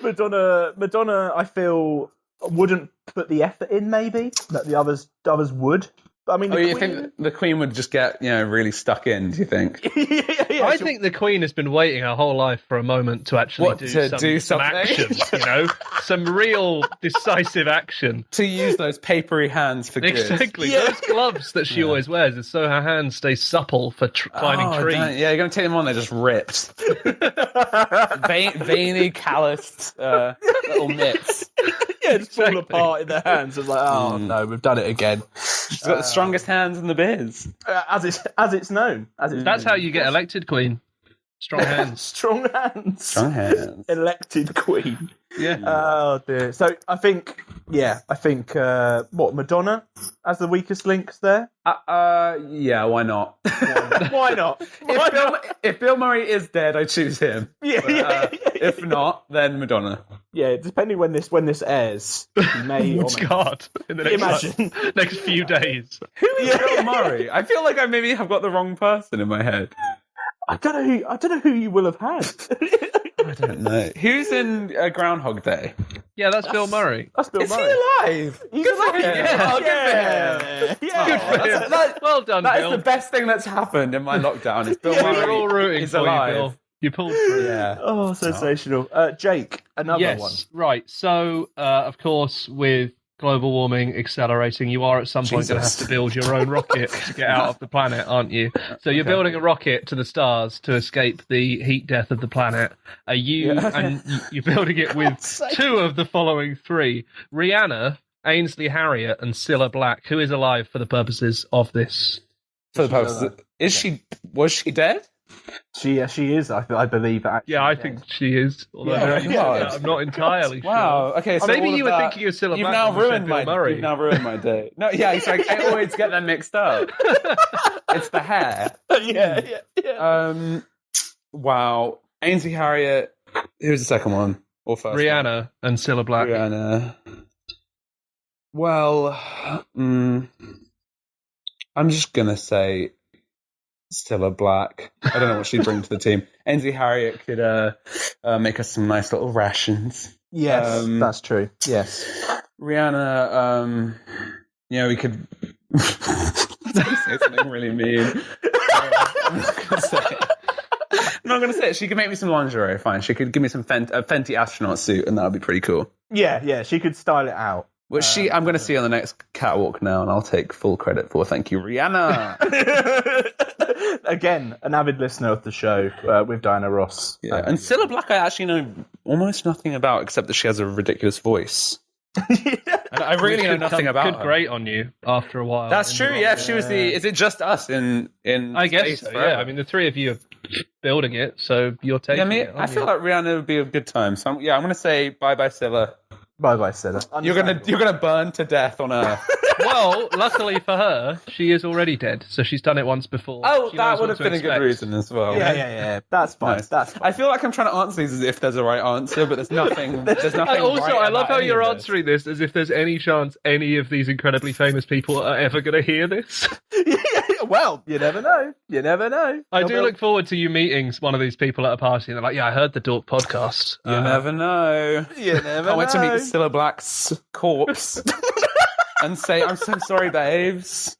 S6: Madonna, I feel wouldn't put the effort in, maybe that the others would. But I mean,
S5: Oh,
S6: the
S5: you
S6: Queen,
S5: think the Queen would just get, really stuck in, do you think?
S6: yeah,
S1: I
S6: she'll-
S1: think the Queen has been waiting her whole life for a moment to actually
S5: What, to do
S1: some
S5: something?
S1: action, some real decisive action.
S5: To use those papery hands for good.
S1: Exactly.
S6: Yeah.
S1: Those gloves that she always wears is so her hands stay supple for climbing
S5: Oh,
S1: trees.
S5: don't- yeah, you're going to take them on, they're just ripped. Veiny, calloused little mitts.
S6: yeah, just fall
S1: Exactly.
S6: apart in their hands. It's like, oh no, we've done it again.
S5: She's got the strongest hands in the biz.
S6: As it's known.
S1: That's how you get elected Queen. Strong hands.
S6: strong hands.
S5: Strong hands.
S6: Elected Queen.
S1: Yeah.
S6: Oh dear. So I think what, Madonna as the weakest links there?
S5: Yeah, why not?
S6: Why not?
S5: If Bill Murray is dead, I choose him.
S6: Yeah,
S5: If not, then Madonna.
S6: yeah. Depending when this airs, he may. or may-
S1: God. In the next,
S6: Imagine.
S1: next few days.
S5: Who is Bill Murray? I feel like I maybe have got the wrong person in my head.
S6: I don't know who you will have had.
S5: I don't know. Who's in Groundhog Day?
S1: Yeah, that's Bill Murray.
S6: That's Bill
S5: Is he
S6: Murray.
S5: alive?
S6: He's
S5: Good for
S6: alive.
S5: him.
S1: Yeah.
S5: Oh, good for him.
S6: Yeah.
S1: Good for him. Well done,
S5: That
S1: Bill.
S5: is the best thing that's happened in my lockdown. Is Bill
S1: We
S5: Murray
S1: were all rooting
S5: is
S1: for
S5: alive.
S1: you, Bill. You pulled through.
S5: Yeah.
S6: Oh, sensational. Jake, another
S1: Yes,
S6: one.
S1: right. So, of course, with global warming accelerating, you are at some point going to have
S5: Jesus.
S1: to build your own rocket to get out of the planet, aren't you? So you're building a rocket to the stars to escape the heat death of the planet. Are you? And you're building it with two of the following three: Rihanna, Ainsley Harriott, and Cilla Black, who is alive for the purposes of this.
S5: For the purpose, was she dead?
S6: She is. I believe. Actually,
S1: Yeah, I think she is. Although
S2: Yeah.
S1: I'm not entirely sure.
S2: Wow. Okay. So
S1: Maybe
S2: all
S1: you
S2: of
S1: were
S2: that-
S1: thinking of Cilla
S2: You've
S1: Black
S2: now
S1: when you said
S2: ruined
S1: Bill
S2: my.
S1: Murray.
S2: You've now ruined my day. No. Yeah. It's like I always get them mixed up. It's the hair.
S6: yeah.
S2: Wow. Ainsley Harriott. Who's the second one? Or first?
S1: Rihanna and Cilla Black.
S2: Rihanna. Well, I'm just gonna say Cilla Black. I don't know what she'd bring to the team. Ainsley Harriott could make us some nice little rations.
S6: Yes, that's true. Yes.
S2: Rihanna, we could say something really mean. I'm not gonna say it. I'm not going to say it. She could make me some lingerie, fine. She could give me some a Fenty astronaut suit, and that would be pretty cool.
S6: Yeah, she could style it out.
S2: Which I'm going to see on the next catwalk now, and I'll take full credit for. Thank you, Rihanna.
S6: Again, an avid listener of the show with Diana Ross.
S2: Yeah, and Cilla Black I actually know almost nothing about, except that she has a ridiculous voice. And I really know nothing about her.
S1: Grate on you after a while.
S2: That's true. Yeah, if she was is it just us in?
S1: I guess
S2: space
S1: so,
S2: forever?
S1: yeah. I mean, the three of you are building it, so you're taking it.
S2: I feel like Rihanna would be a good time. So I'm going to say bye Cilla.
S6: Bye, Cilla.
S2: You're gonna burn to death on Earth.
S1: Well, luckily for her, she is already dead, so she's done it once before.
S2: Oh,
S1: She
S2: that
S1: knows
S2: would
S1: what
S2: have been
S1: to
S2: a good
S1: expect.
S2: reason as well.
S6: Yeah. That's fine.
S2: Nice.
S6: That's fine.
S2: I feel like I'm trying to answer these as if there's a right answer, but there's nothing. There's nothing.
S1: And also,
S2: right
S1: I love
S2: about
S1: how
S2: any
S1: you're
S2: of this.
S1: answering this as if there's any chance any of these incredibly famous people are ever going to hear this.
S6: Well, you never know.
S1: I do look forward to you meeting one of these people at a party, and they're like, "Yeah, I heard the Dork podcast."
S2: You never know.
S6: You never
S2: I went to meet
S6: know.
S2: Cilla Black's corpse and say, "I'm so sorry, babes.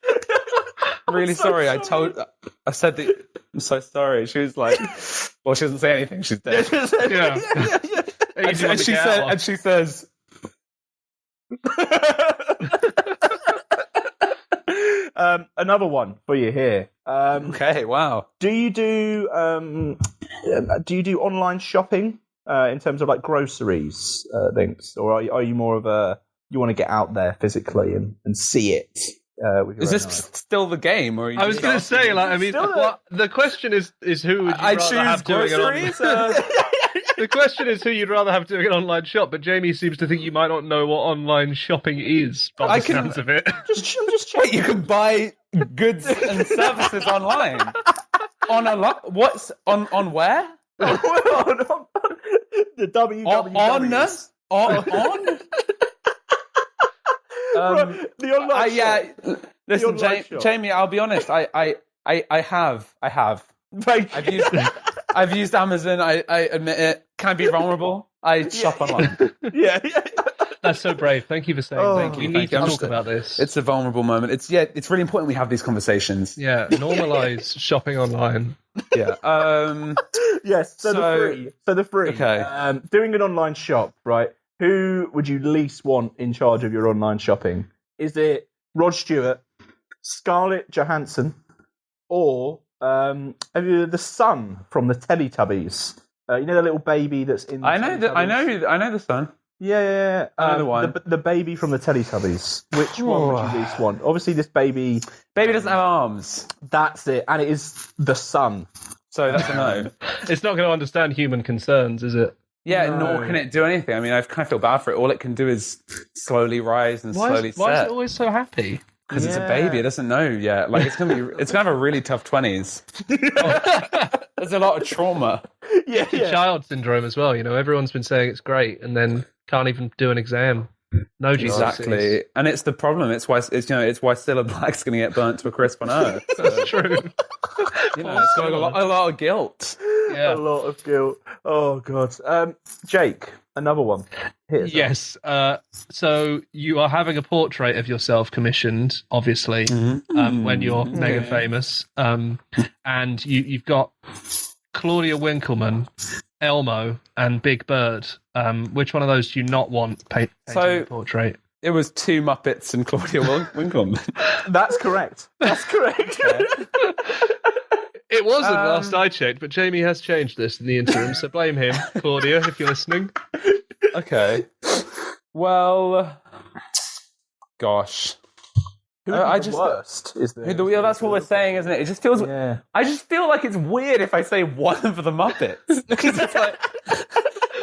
S2: Really sorry. I said that. I'm so sorry." She was like, "Well, she doesn't say anything. She's dead."
S1: Yeah.
S2: And she says.
S6: Another one for you here.
S2: Okay, wow.
S6: Do you do online shopping in terms of like groceries, Lynks, or are you more of a you want to get out there physically and see it? With your
S2: Is
S6: own
S2: this
S6: eyes?
S2: still the game? Or are you
S1: I was going to say, like, I mean, the question is who would you
S2: I'd
S1: rather have
S2: choose
S1: doing it
S2: groceries.
S1: The question is who you'd rather have doing an online shop, but Jamie seems to think you might not know what online shopping is, by the sounds of it.
S6: I'm just
S2: Wait,
S6: checking.
S2: you can buy goods and services online on a lot. What's on where?
S6: The www.
S2: On.
S6: The online shop.
S2: Listen,
S6: online shop.
S2: Jamie. I'll be honest. I have.
S6: Thank
S2: I've
S6: you.
S2: used I've used Amazon. I admit it. Can I be vulnerable? I shop online.
S6: yeah.
S1: That's so brave. Thank you for saying thank you. We need to
S2: I'm
S1: talk
S2: just-
S1: about this.
S2: It's a vulnerable moment. It's really important we have these conversations.
S1: Yeah, normalize shopping online.
S2: Yeah.
S6: Yes. So the free.
S2: Okay.
S6: Doing an online shop, right? Who would you least want in charge of your online shopping? Is it Rod Stewart, Scarlett Johansson, or the son from the Teletubbies? You know the little baby that's in.
S2: I know the son.
S6: Yeah.
S2: Another one.
S6: The baby from the Teletubbies. Which one would you least want? Obviously, this baby.
S2: Baby doesn't have arms,
S6: That's it, and it is the son.
S2: so that's a no.
S1: It's not going to understand human concerns, is it?
S2: Yeah, nor can it do anything. I mean, I kind of feel bad for it. All it can do is slowly rise and slowly
S1: Why is
S2: set.
S1: it always so happy?
S2: Because it's a baby, it doesn't know yet. Like it's gonna have a really tough 20s. There's a lot of trauma.
S6: Yeah.
S1: Child syndrome as well. You know, everyone's been saying it's great, and then can't even do an exam. No GCSEs.
S2: Exactly, and it's the problem. It's why Cilla Black's going to get burnt to a crisp on Earth. So,
S1: That's true.
S2: you know, it's got a lot of guilt.
S1: Yeah.
S6: A lot of guilt. Oh god. Jake, another one. Hit us up.
S1: Yes. So you are having a portrait of yourself commissioned, obviously, when you're mega famous, and you've got Claudia Winkleman, Elmo, and Big Bird. Which one of those do you not want painting a portrait?
S2: It was 2 Muppets and Claudia Winkleman.
S6: That's correct.
S1: It wasn't last I checked, but Jamie has changed this in the interim, so blame him, Claudia, if you're listening.
S2: Okay. Well, gosh.
S6: Who would be the worst? Is the
S5: that's what we're saying, isn't it? It just feels.
S6: Yeah.
S5: I just feel like it's weird if I say one of the Muppets because it's like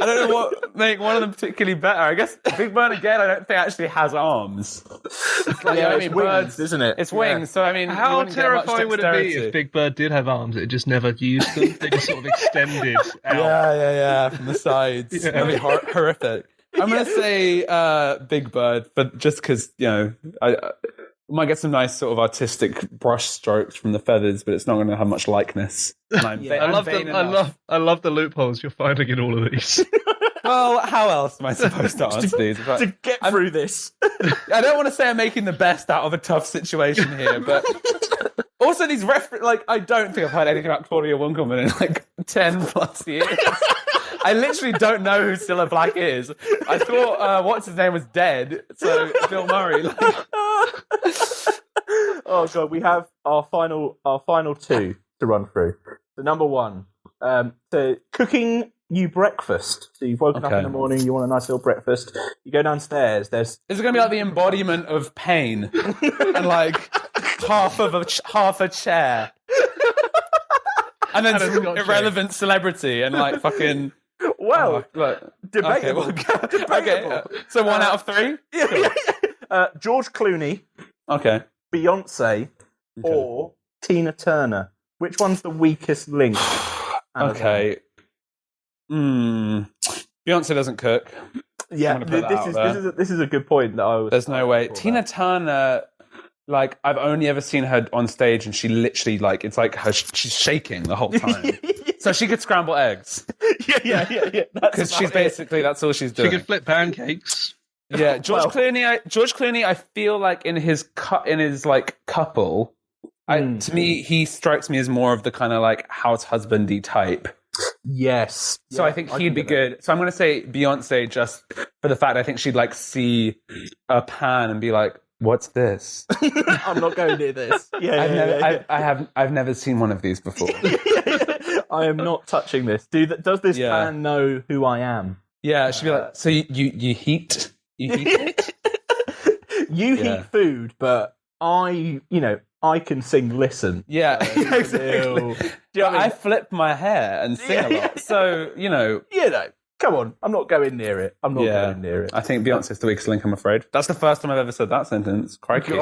S5: I don't know what make one of them particularly better. I guess Big Bird again. I don't think actually has arms. It's like,
S6: it's wings, isn't it?
S5: It's wings. So I mean, you
S1: How
S5: wouldn't get much
S1: terrifying would it be
S5: dexterity.
S1: if Big Bird did have arms? It just never used them. They just sort of extended out.
S2: Yeah, from the sides.
S1: Yeah.
S2: That'd be horrific.
S5: I'm gonna say Big Bird, but just because I might get some nice sort of artistic brush strokes from the feathers, but it's not going to have much likeness. And
S1: I love the loopholes you're finding in all of these.
S5: Well, how else am I supposed to answer these?
S6: To get through this.
S5: I don't want to say I'm making the best out of a tough situation here, but also these I don't think I've heard anything about Claudia Winkleman in like 10 plus years. I literally don't know who Cilla Black is. I thought what's his name was dead, so Bill Murray.
S6: Oh god, we have our final two to run through. So number one, so cooking you breakfast. So you've woken up in the morning, you want a nice little breakfast. You go downstairs. Is
S5: it going to be like the embodiment of pain and like half a chair, and then some irrelevant celebrity and like fucking.
S6: Well, debatable.
S5: Okay, so 1 out of 3.
S6: George Clooney.
S5: Okay.
S6: Beyonce or Tina Turner. Which one's the weakest link?
S5: Okay. Beyonce doesn't cook.
S6: Yeah, this is a good point that I was.
S5: There's no way. Tina Turner, like I've only ever seen her on stage, and she literally it's like she's shaking the whole time. So she could scramble eggs.
S6: Yeah.
S5: Because she's basically that's all she's doing.
S1: She could flip pancakes.
S5: Yeah, George Clooney. I feel like in his like couple, to me he strikes me as more of the kind of like house husbandy type.
S6: Yes.
S5: So I think he'd be good. So I'm going to say Beyonce just for the fact I think she'd like see a pan and be like, "What's this?"
S6: I'm not going near this.
S5: I've never seen one of these before.
S6: I am not touching this. Does this pan know who I am?
S5: Yeah, she'd be like, "So you heat it?
S6: You heat food, but I can sing listen."
S5: Yeah, exactly. I flip my hair and sing a lot, so
S6: come on, I'm not going near it. Going near it.
S5: I think Beyonce's the weakest link, I'm afraid. That's the first time I've ever said that sentence. Crikey.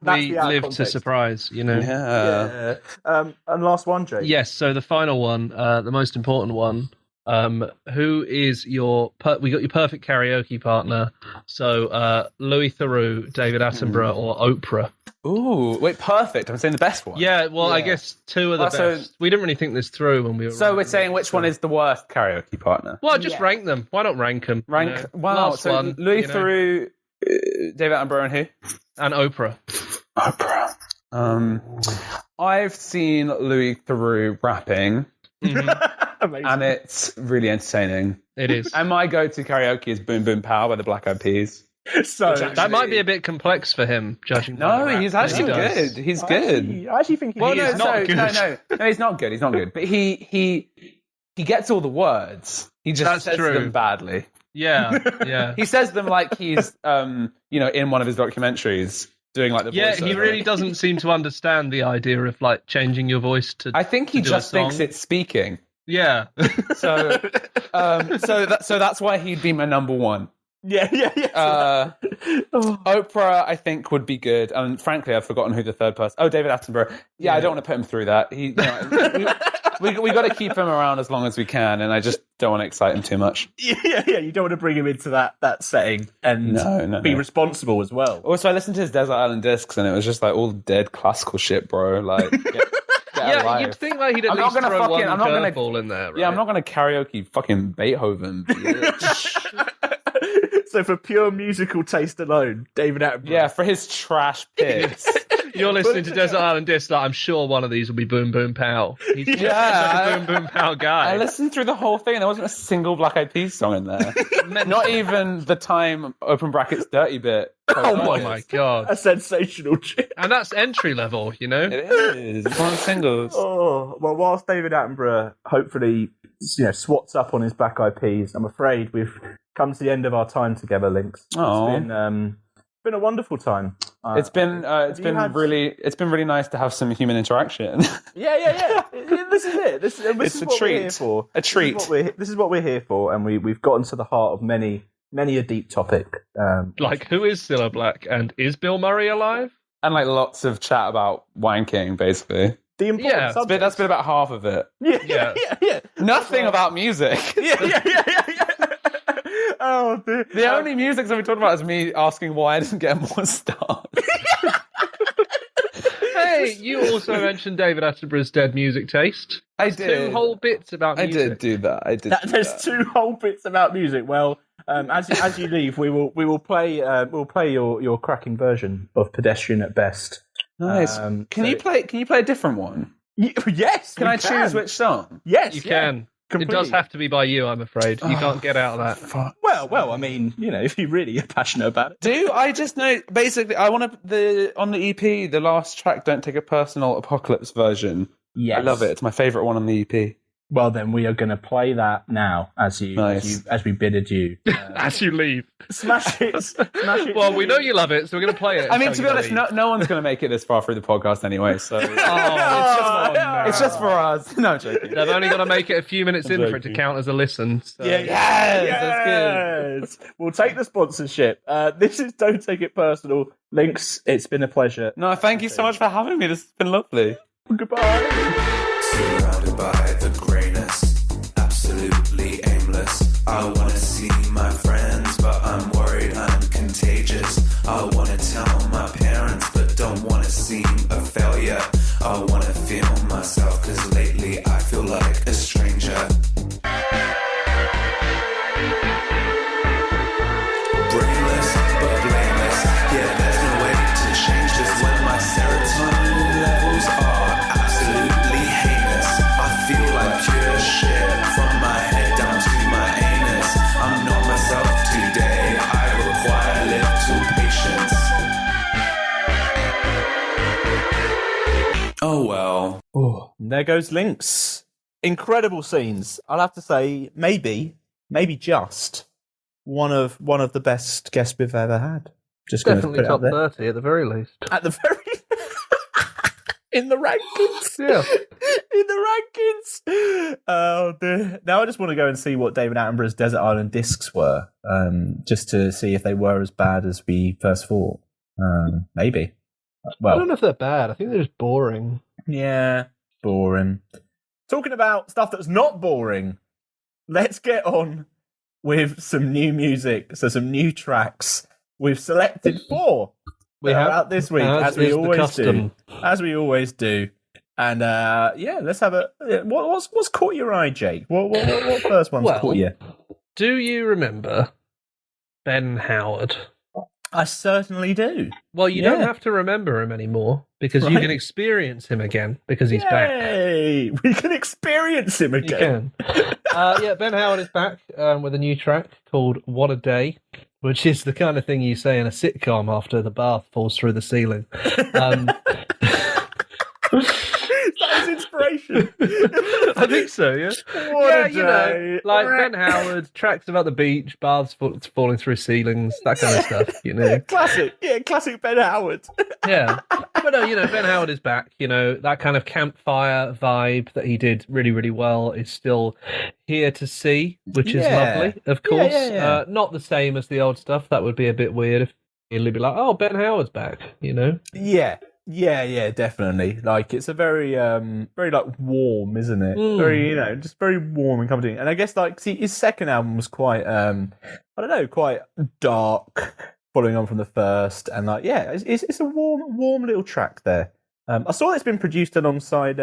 S1: We live to surprise,
S5: Yeah.
S6: And last one, Jake.
S1: Yes, so the final one, the most important one. Who is we got your perfect karaoke partner. So Louis Theroux, David Attenborough, or Oprah.
S5: Ooh, wait, perfect. I'm saying the best one.
S1: Yeah, well, I guess two are the best. We didn't really think this through when we were.
S5: So we're saying which one is the worst karaoke partner?
S1: Well, just rank them. Why not rank them?
S5: Wow.
S1: Last
S5: so
S1: one,
S5: Louis Theroux, David Attenborough, and who?
S1: And Oprah.
S5: I've seen Louis Theroux rapping.
S6: Amazing.
S5: And it's really entertaining.
S1: It is.
S5: And my go-to karaoke is Boom Boom Pow by the Black Eyed Peas.
S6: So
S1: that might be a bit complex for him, judging.
S5: No, he's actually good. He's good.
S6: I actually think
S5: he's
S1: not good.
S5: No, he's not good. He's not good. But he gets all the words. He just says them badly.
S1: Yeah.
S5: He says them like he's in one of his documentaries doing like the
S1: voiceover.
S5: voiceover.
S1: He really doesn't seem to understand the idea of like changing your voice to.
S5: I think he just thinks it's speaking.
S1: Yeah.
S5: So that's why he'd be my number one.
S6: Yeah.
S5: Oprah, I think, would be good. And frankly, I've forgotten who the third person. Oh, David Attenborough. Yeah, I don't want to put him through that. We got to keep him around as long as we can, and I just don't want to excite him too much.
S6: Yeah. You don't want to bring him into that setting and be responsible as well.
S5: Also, I listened to his Desert Island Discs, and it was just like all dead classical shit, bro. Like,
S1: yeah, you'd think like he'd at least throw one curveball in there. Right?
S5: Yeah, I'm not going to karaoke fucking Beethoven.
S6: So for pure musical taste alone, David Attenborough.
S5: Yeah, for his trash picks.
S1: You're listening to Desert Island Discs. Like, I'm sure one of these will be Boom Boom Pow. He's like a Boom Boom Pow guy.
S5: I listened through the whole thing, and there wasn't a single Black Eyed Peas song in there. Not even the time open brackets dirty bit.
S1: Oh my god,
S6: a sensational trick.
S1: And that's entry level,
S5: It is. It's one of the singles.
S6: Oh well, whilst David Attenborough hopefully swats up on his Black Eyed Peas, I'm afraid we've come to the end of our time together, Lynks.
S5: Oh.
S6: been a wonderful time.
S5: It's been
S6: had-
S5: really nice to have some human interaction.
S6: Yeah. This is it. This
S5: It's
S6: is
S5: a
S6: what we're
S5: treat.
S6: here for.
S5: A treat.
S6: This is what we're here for, and we've gotten to the heart of many a deep topic.
S1: Like, who is Cilla Black, and is Bill Murray alive?
S5: And like lots of chat about wanking, basically.
S6: the important
S1: Yeah,
S6: subject.
S5: That's been about half of it.
S6: Yeah.
S5: Nothing about music.
S6: Yeah. Oh, dear.
S5: The only music that we talked about is me asking why I didn't get more stars.
S1: Hey, you also mentioned David Attenborough's dead music taste.
S5: I
S1: There's 2 whole bits about
S5: I
S1: music.
S5: did do that.
S6: There's 2 whole bits about music. Well, as you leave, we will play your cracking version of Pedestrian at Best.
S5: Nice. Can you play a different one?
S6: Yes.
S5: Can I choose which song?
S6: Yes,
S1: You
S6: yeah,
S1: can.
S6: completely.
S1: It does have to be by you, I'm afraid. You can't get out of that.
S5: Fuck.
S6: Well, I mean, if you really are passionate about it.
S5: Do I just know? Basically, I want on the EP, the last track, "Don't Take a Personal," Apocalypse version.
S6: Yes.
S5: I love it. It's my favourite one on the EP.
S6: Well, then we are going to play that now as we bidded you.
S1: As you leave.
S6: Smash it.
S1: Well, we know you love it, so we're going to play it.
S5: I mean,
S1: until
S5: to be
S1: you
S5: honest,
S1: leave.
S5: no one's going to make it this far through the podcast anyway. So it's just for us. No, I'm joking.
S1: They've only got to make it a few minutes in for it to count as a listen. So.
S5: That's good.
S6: We'll take the sponsorship. This is Don't Take It Personal. Lynks, it's been a pleasure.
S5: No, thank you so much for having me. This has been lovely.
S6: Goodbye.
S7: Surrounded by the greyness, absolutely aimless. I wanna see my friends, but I'm worried I'm contagious. I wanna tell my parents, but don't wanna seem a failure. I wanna feel myself, cause lately I feel like a stranger. Brainless, but blameless. Yeah, there's no way to change this when my serotonin levels are absolutely heinous. I feel like pure shit from my head down to my anus. I'm not myself today. I require little patience. Oh well.
S6: Oh, there goes Lynks. Incredible scenes. I'll have to say, maybe just one of the best guests we've ever had. Just gonna
S1: Definitely
S6: put it out
S1: top
S6: there.
S1: 30 at the very least.
S6: At the very in the rankings.
S1: Yeah.
S6: In the rankings. Oh dear. Now I just want to go and see what David Attenborough's Desert Island Discs were, just to see if they were as bad as we first thought. Maybe.
S1: I
S6: Well,
S1: don't know if they're bad. I think they're just boring.
S6: yeah, boring. Talking about stuff that's not boring, let's get on with some new music. So some new tracks. We've selected 4.
S1: We
S6: that are
S1: have,
S6: out this week, as
S1: is
S6: we
S1: the
S6: always
S1: custom.
S6: do. As we always do. And let's have a. What's caught your eye, Jake? What first one's
S1: Well,
S6: caught you?
S1: Do you remember Ben Howard?
S6: I certainly do.
S1: Well, you don't
S6: Yeah.
S1: have to remember him anymore because you
S6: Right.
S1: can experience him again because he's back.
S6: Yay! We can experience him
S1: You
S6: again.
S1: can. Yeah, Ben Howard is back with a new track called What a Day, which is the kind of thing you say in a sitcom after the bath falls through the ceiling.
S6: That is inspiration.
S1: I think so, yeah.
S6: What
S1: Yeah,
S6: a
S1: you know,
S6: day.
S1: like Ben Howard, tracks about the beach, baths falling through ceilings, that kind of stuff, you know.
S6: Classic. Yeah, classic Ben Howard.
S1: Yeah. But no, you know, Ben Howard is back. You know, that kind of campfire vibe that he did really, really well is still here to see, which is
S6: Yeah.
S1: lovely, of course.
S6: yeah.
S1: Not the same as the old stuff. That would be a bit weird if he'd be like, oh, Ben Howard's back, you know?
S6: Yeah, definitely. Like it's a very like warm, isn't it? Very, just very warm and comforting. And I guess like see his second album was quite quite dark, following on from the first. And like it's a warm little track there. I saw it's been produced alongside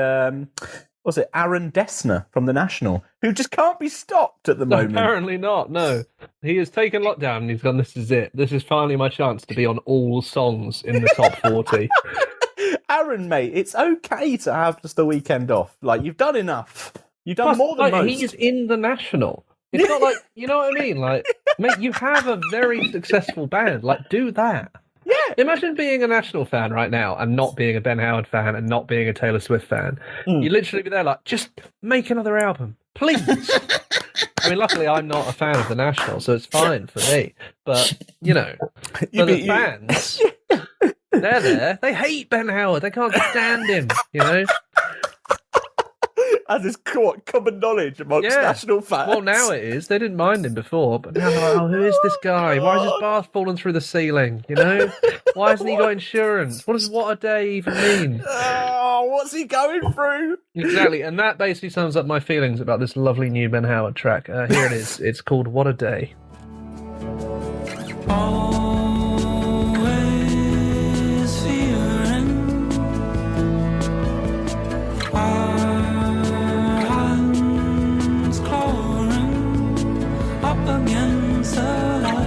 S6: was it Aaron Dessner from The National, who just can't be stopped at the moment.
S1: Apparently not, no. He has taken lockdown and he's gone, this is it. This is finally my chance to be on all songs in the top 40.
S6: Aaron, mate, it's okay to have just a weekend off. Like, you've done enough. You've done more than most.
S1: He's in the National. It's not like, you know what I mean? Like, mate, you have a very successful band. Like, do that.
S6: Yeah.
S1: Imagine being a National fan right now and not being a Ben Howard fan and not being a Taylor Swift fan. You'd literally be there like, just make another album, please. I mean, luckily I'm not a fan of the National, so it's fine for me. But for the fans, they're there. They hate Ben Howard. They can't stand him.
S6: As is common knowledge amongst National fans.
S1: Well, now it is. They didn't mind him before, but now they're like, oh, who is this guy? Why is his bath falling through the ceiling? Why hasn't he got insurance? What does "what a day" even mean?
S6: Oh, what's he going through?
S1: Exactly, and that basically sums up my feelings about this lovely new Ben Howard track. Here it is. It's called "What a Day."
S7: Always fearing our hands clawing up against the light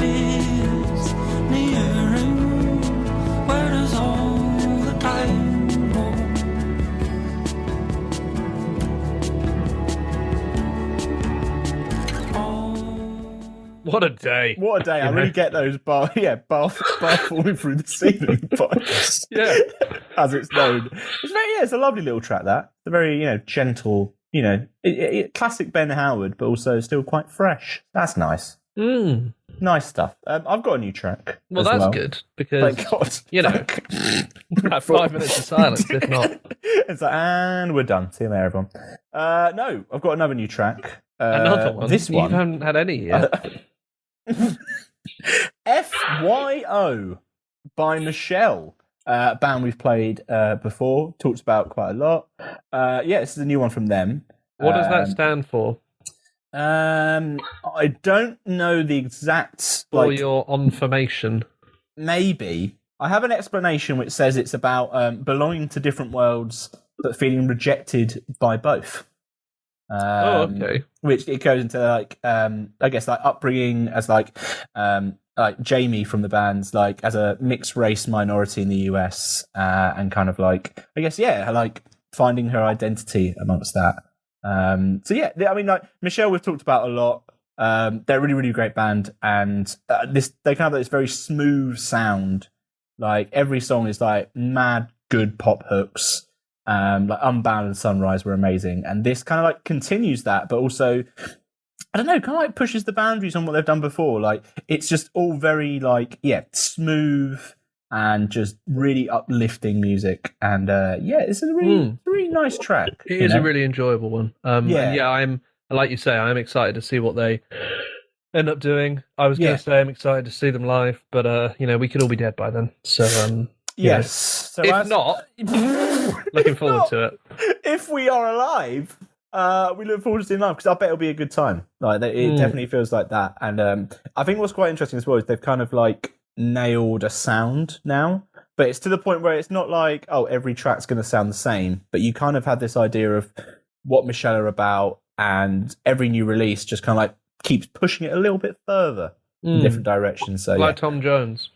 S7: is nearing. Where does all the time go?
S1: What a day!
S6: What a day. I really get those bar falling through the ceiling vibes.
S1: Yeah.
S6: As it's known. It's a lovely little track, that. It's a very, gentle, classic Ben Howard, but also still quite fresh. That's nice. Nice stuff. I've got a new track.
S1: Well, that's good, because,
S6: Thank God.
S1: have 5 minutes of silence, if not.
S6: It's like, and we're done. See you later, everyone. No, I've got another new track.
S1: Another one?
S6: This
S1: You
S6: one.
S1: haven't had any yet.
S6: FYO by Michelle. Band we've played before, talked about quite a lot. This is a new one from them.
S1: What does that stand for?
S6: I don't know the exact.
S1: For your information.
S6: Maybe. I have an explanation which says it's about belonging to different worlds but feeling rejected by both.
S1: Okay.
S6: Which it goes into I guess upbringing as like Jamie from the band's as a mixed race minority in the US, and kind of finding her identity amongst that. Michelle we've talked about a lot. They're a really, really great band, and they kind of have this very smooth sound. Like every song is mad good pop hooks. Unbound and Sunrise were amazing, and this kind of continues that, but also I don't know, kind of pushes the boundaries on what they've done before. It's just all very smooth and just really uplifting music, and it's a really nice track.
S1: It is a really enjoyable one. I'm like you say, I'm excited to see what they end up doing. I was going to say I'm excited to see them live, but we could all be dead by then. So
S6: yes. So
S1: if not, looking forward to it.
S6: If we are alive, we look forward to seeing live, because I bet it'll be a good time. It definitely feels like that. And I think what's quite interesting as well is they've kind of nailed a sound now, but it's to the point where it's not every track's going to sound the same, but you kind of have this idea of what Michelle are about, and every new release just kind of keeps pushing it a little bit further in different directions. So
S1: Tom Jones.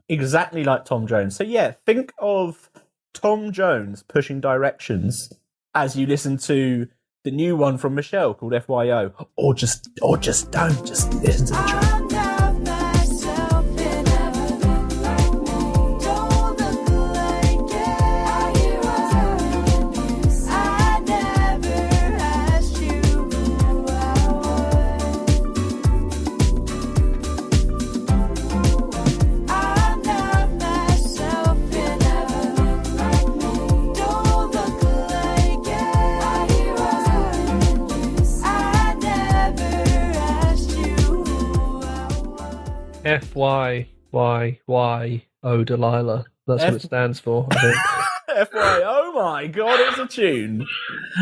S6: Exactly like Tom Jones. So think of Tom Jones pushing directions as you listen to the new one from Michelle called FYO, or just don't, just listen to the track.
S1: FYYYO Delilah. That's what it stands for, I think.
S6: FYO, oh my God, it's a tune.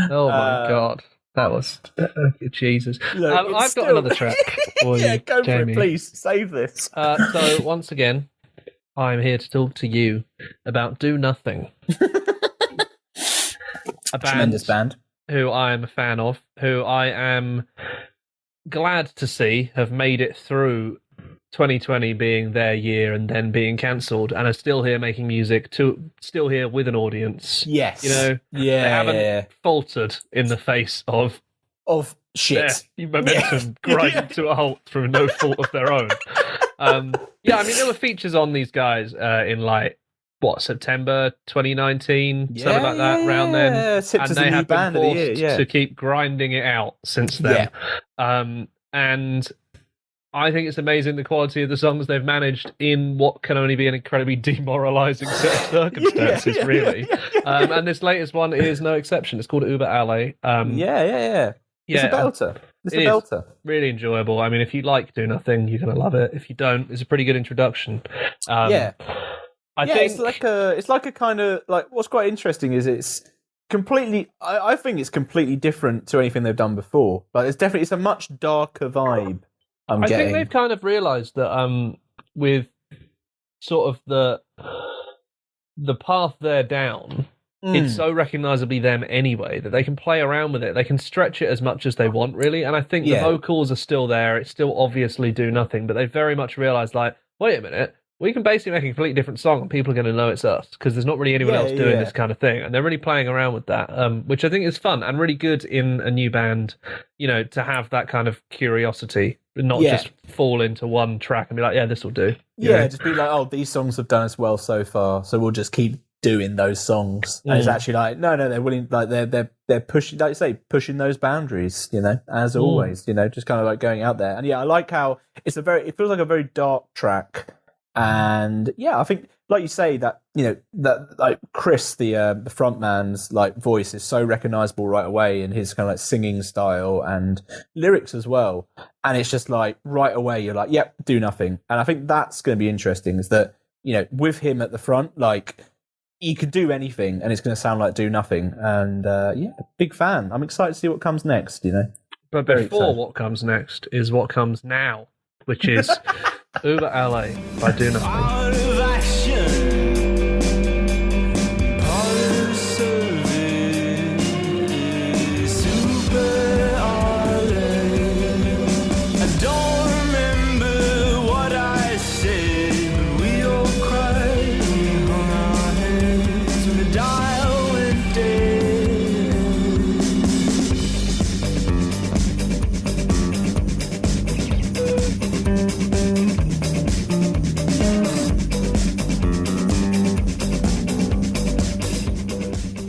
S1: Oh my God. That was... Jesus.
S6: Look,
S1: I've got another track for you,
S6: go
S1: Jamie.
S6: for it, please. Save this.
S1: So, once again, I'm here to talk to you about Do Nothing. A
S6: Tremendous band.
S1: Who I am a fan of, who I am glad to see have made it through 2020 being their year and then being cancelled, and are still here making music, still here with an audience.
S6: Yes.
S1: They haven't faltered in the face of
S6: shit.
S1: Momentum grinding to a halt through no fault of their own. There were features on these guys in September 2019, something like that, around then.
S2: Tipped
S1: And
S2: as
S1: they
S2: the new
S1: have been
S2: band of the year,
S1: forced
S2: yeah.
S1: to keep grinding it out since then. And I think it's amazing the quality of the songs they've managed in what can only be an incredibly demoralizing set of circumstances, really. And this latest one is no exception. It's called Uber Alley.
S2: Yeah. It's a belter. It's a
S1: it is
S2: belter.
S1: really enjoyable. I mean, if you like Do Nothing, you're going to love it. If you don't, it's a pretty good introduction. I think
S2: it's like a kind of like what's quite interesting is it's completely. I think it's completely different to anything they've done before. Like it's a much darker vibe. I
S1: think they've kind of realised that with sort of the path they're down, it's so recognisably them anyway that they can play around with it. They can stretch it as much as they want, really. And I think the vocals are still there. It's still obviously Do Nothing, but they very much realised, like, wait a minute, we can basically make a completely different song and people are going to know it's us because there's not really anyone else doing this kind of thing. And they're really playing around with that, which I think is fun and really good in a new band, to have that kind of curiosity, not just fall into one track and be like, yeah, this will do.
S2: Just be like, oh, these songs have done us well so far, so we'll just keep doing those songs. And it's actually like, no, they're willing, like they're pushing, like you say, pushing those boundaries, as always, just kind of like going out there. And I like how it feels like a very dark track. And I think, like you say, that that like Chris, the front man's like voice is so recognizable right away in his kind of like singing style and lyrics as well. And it's just like right away you're like, yep, Do Nothing. And I think that's going to be interesting. Is that with him at the front, like he could do anything, and it's going to sound like Do Nothing. And big fan. I'm excited to see what comes next.
S1: But before what comes next is what comes now, which is Uber LA by Do Nothing.
S7: Out of action.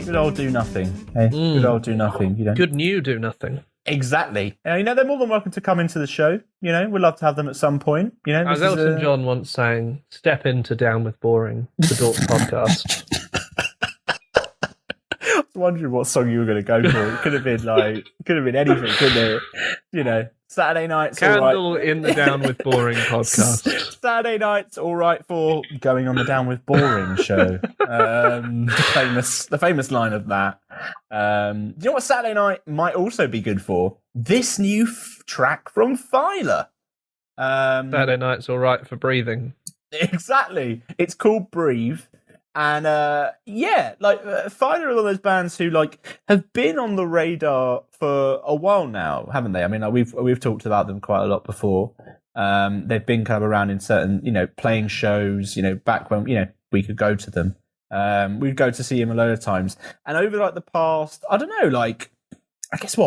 S2: Good old Do Nothing. Hey? Good old Do Nothing.
S1: Good new Do Nothing.
S2: Exactly. They're more than welcome to come into the show. We'd love to have them at some point.
S1: As Elton John once sang, step into Down with Boring, the Dork podcast.
S2: I was wondering what song you were going to go for. It could have been anything, couldn't it? Saturday nights.
S1: Candle
S2: all right.
S1: in the Down with Boring podcast.
S2: Saturday nights, all right for going on the Down with Boring show. The famous line of that. You know what Saturday night might also be good for? This new track from Phyla.
S1: Saturday night's all right for breathing.
S2: Exactly. It's called Breathe. And Phyla are one of those bands who have been on the radar for a while now, haven't they? I mean, we've talked about them quite a lot before. They've been kind of around in certain, playing shows, back when, we could go to them. We'd go to see him a load of times. And over the past, I don't know, I guess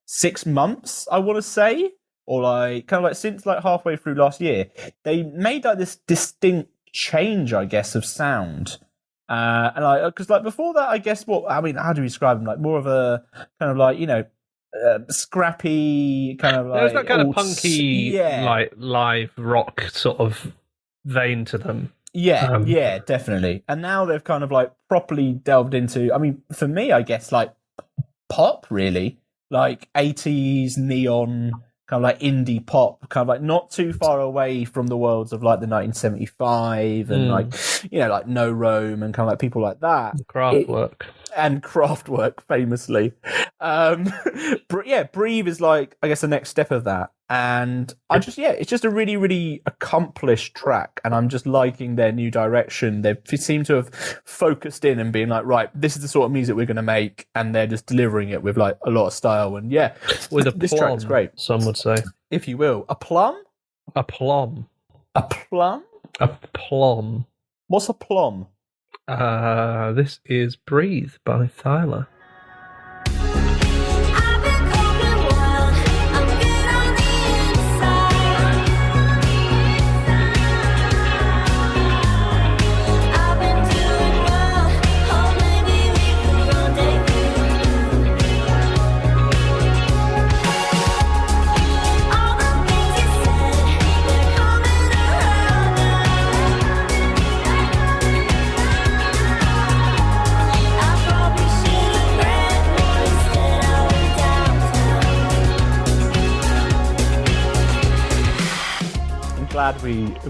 S2: 6 months, I want to say, or since halfway through last year, they made this distinct change, I guess, of sound. Because before that, I guess how do we describe them? More of a kind of scrappy kind of
S1: There's that kind of punky, live rock sort of vein to them.
S2: Yeah, definitely. And now they've kind of properly delved into, I mean, for me, I guess pop, really, 80s neon, kind of indie pop, kind of not too far away from the worlds of the 1975 and No Rome and kind of people like that. Kraftwerk, famously. Breathe is I guess the next step of that. And it's just a really, really accomplished track. And I'm just liking their new direction. They seem to have focused in and been right, this is the sort of music we're going to make. And they're just delivering it with a lot of style. And
S1: with
S2: this track is great.
S1: Some would say.
S2: If you will. A plum?
S1: A plum.
S2: A plum?
S1: A plum.
S2: What's a plum?
S1: This is Breathe by Phyla.
S3: I've been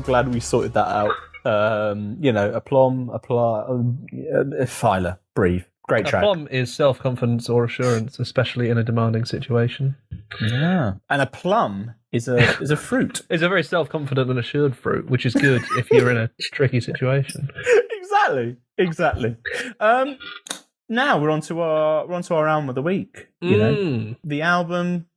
S6: glad we sorted that out. Aplomb, Filer, breathe. Great track.
S1: Aplomb is self-confidence or assurance, especially in a demanding situation.
S6: Yeah, and a plum is a fruit.
S1: It's a very self-confident and assured fruit, which is good if you're in a tricky situation.
S6: Exactly. Now we're on to our album of the week. You know, the album.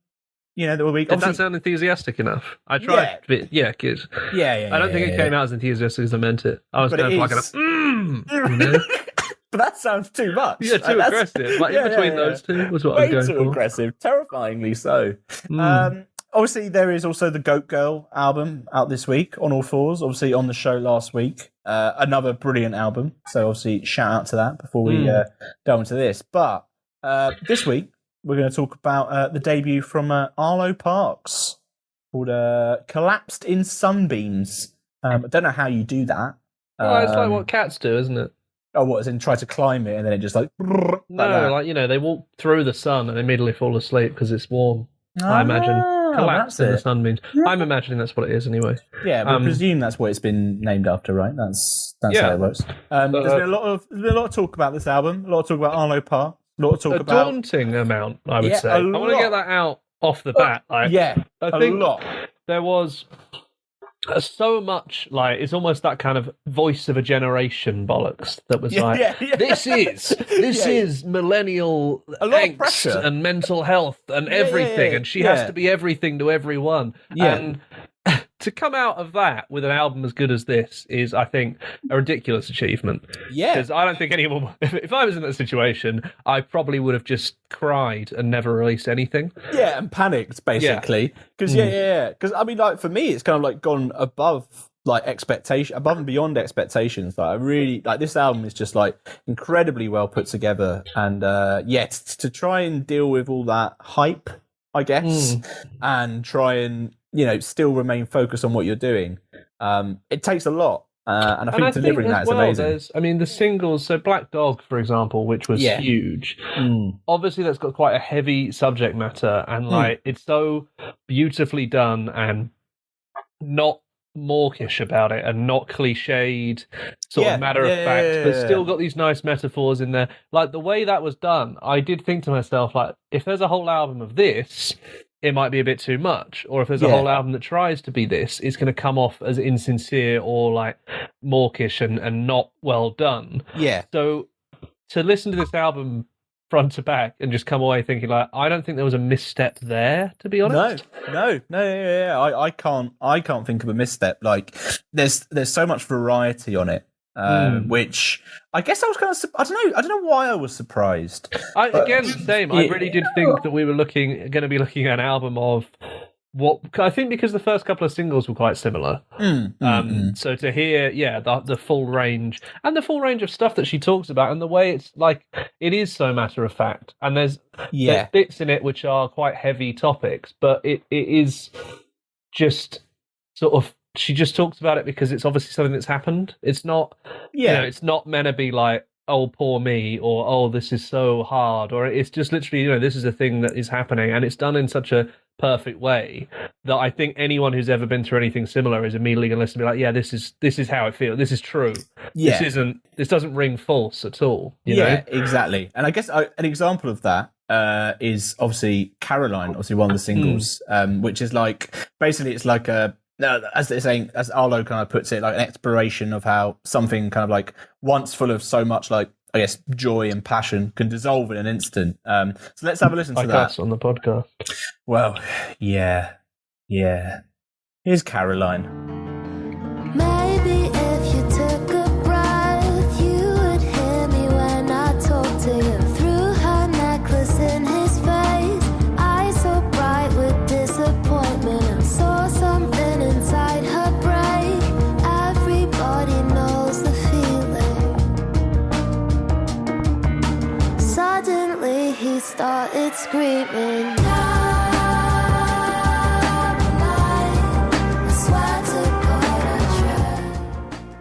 S6: The week.
S1: Did that sound enthusiastic enough? I tried. Yeah, good.
S6: Yeah.
S1: I don't think it came out as enthusiastic as I meant it. I was going like
S6: But that sounds too much.
S1: Yeah, too aggressive. Like in between those two was what I was going
S6: too
S1: for.
S6: aggressive, terrifyingly so. Obviously, there is also the Goat Girl album out this week on All Fours. Obviously, on the show last week, another brilliant album. So obviously, shout out to that before we delve into this. But this week, we're going to talk about the debut from Arlo Parks called "Collapsed in Sunbeams." I don't know how you do that.
S1: It's like what cats do, isn't it?
S6: Oh, what? As in try to climb it and then it just like...
S1: they walk through the sun and immediately fall asleep because it's warm. I imagine. Collapse in the sunbeams. I'm imagining that's what it is anyway.
S6: Yeah, but I presume that's what it's been named after, right? That's how it works. There's been a lot of talk about this album, a lot of talk about Arlo Park, a lot of talk about...
S1: daunting amount, I would say. I want to get that out off the bat. I think
S6: a lot.
S1: There was... so much it's almost that kind of voice of a generation bollocks that was this is millennial angst and mental health and everything, and she has to be everything to everyone. And to come out of that with an album as good as this is, I think, a ridiculous achievement. Yeah, because I don't think anyone. If I was in that situation, I probably would have just cried and never released anything. Yeah,
S6: and panicked basically. Because because I mean, for me, it's kind of gone above above and beyond expectations. I really this album is just incredibly well put together, and to try and deal with all that hype, I guess, and try and still remain focused on what you're doing. It takes a lot. And I think delivering that is amazing.
S1: The singles, so Black Dog, for example, which was huge. Obviously, that's got quite a heavy subject matter, and it's so beautifully done and not mawkish about it and not cliched, sort of matter of fact, but still got these nice metaphors in there. The way that was done, I did think to myself, if there's a whole album of this, it might be a bit too much. Or if there's a whole album that tries to be this, it's going to come off as insincere or mawkish and not well done. Yeah. So to listen to this album front to back and just come away thinking I don't think there was a misstep there, to be honest.
S6: No. I can't think of a misstep. There's so much variety on it. Which I guess I was kind of, I don't know why I was surprised.
S1: Again, same. I really did think that we were going to be looking at an album of what I think, because the first couple of singles were quite similar. So to hear, the full range and the full range of stuff that she talks about, and the way it's it is so matter of fact, and there's bits in it which are quite heavy topics, but it is just sort of. She just talks about it because it's obviously something that's happened. It's not, it's not meant to be oh, poor me, or oh, this is so hard, or it's just literally, this is a thing that is happening, and it's done in such a perfect way that I think anyone who's ever been through anything similar is immediately going to listen and be this is how it feels. This is true. Yeah. This doesn't ring false at all. You know?
S6: Exactly. And I guess an example of that is obviously Caroline, obviously one of the singles, which is basically it's as they're saying, as Arlo kind of puts it, an exploration of how something kind of once full of so much I guess joy and passion can dissolve in an instant. So let's have a listen to that
S1: on the podcast.
S6: Well, yeah. Here's Caroline.
S3: Maybe if you took a breath, you would hear me when I talk to you. Threw her necklace in his face, eyes so bright with disappointment. I saw something inside her break. Everybody knows the feeling. Suddenly he started screaming.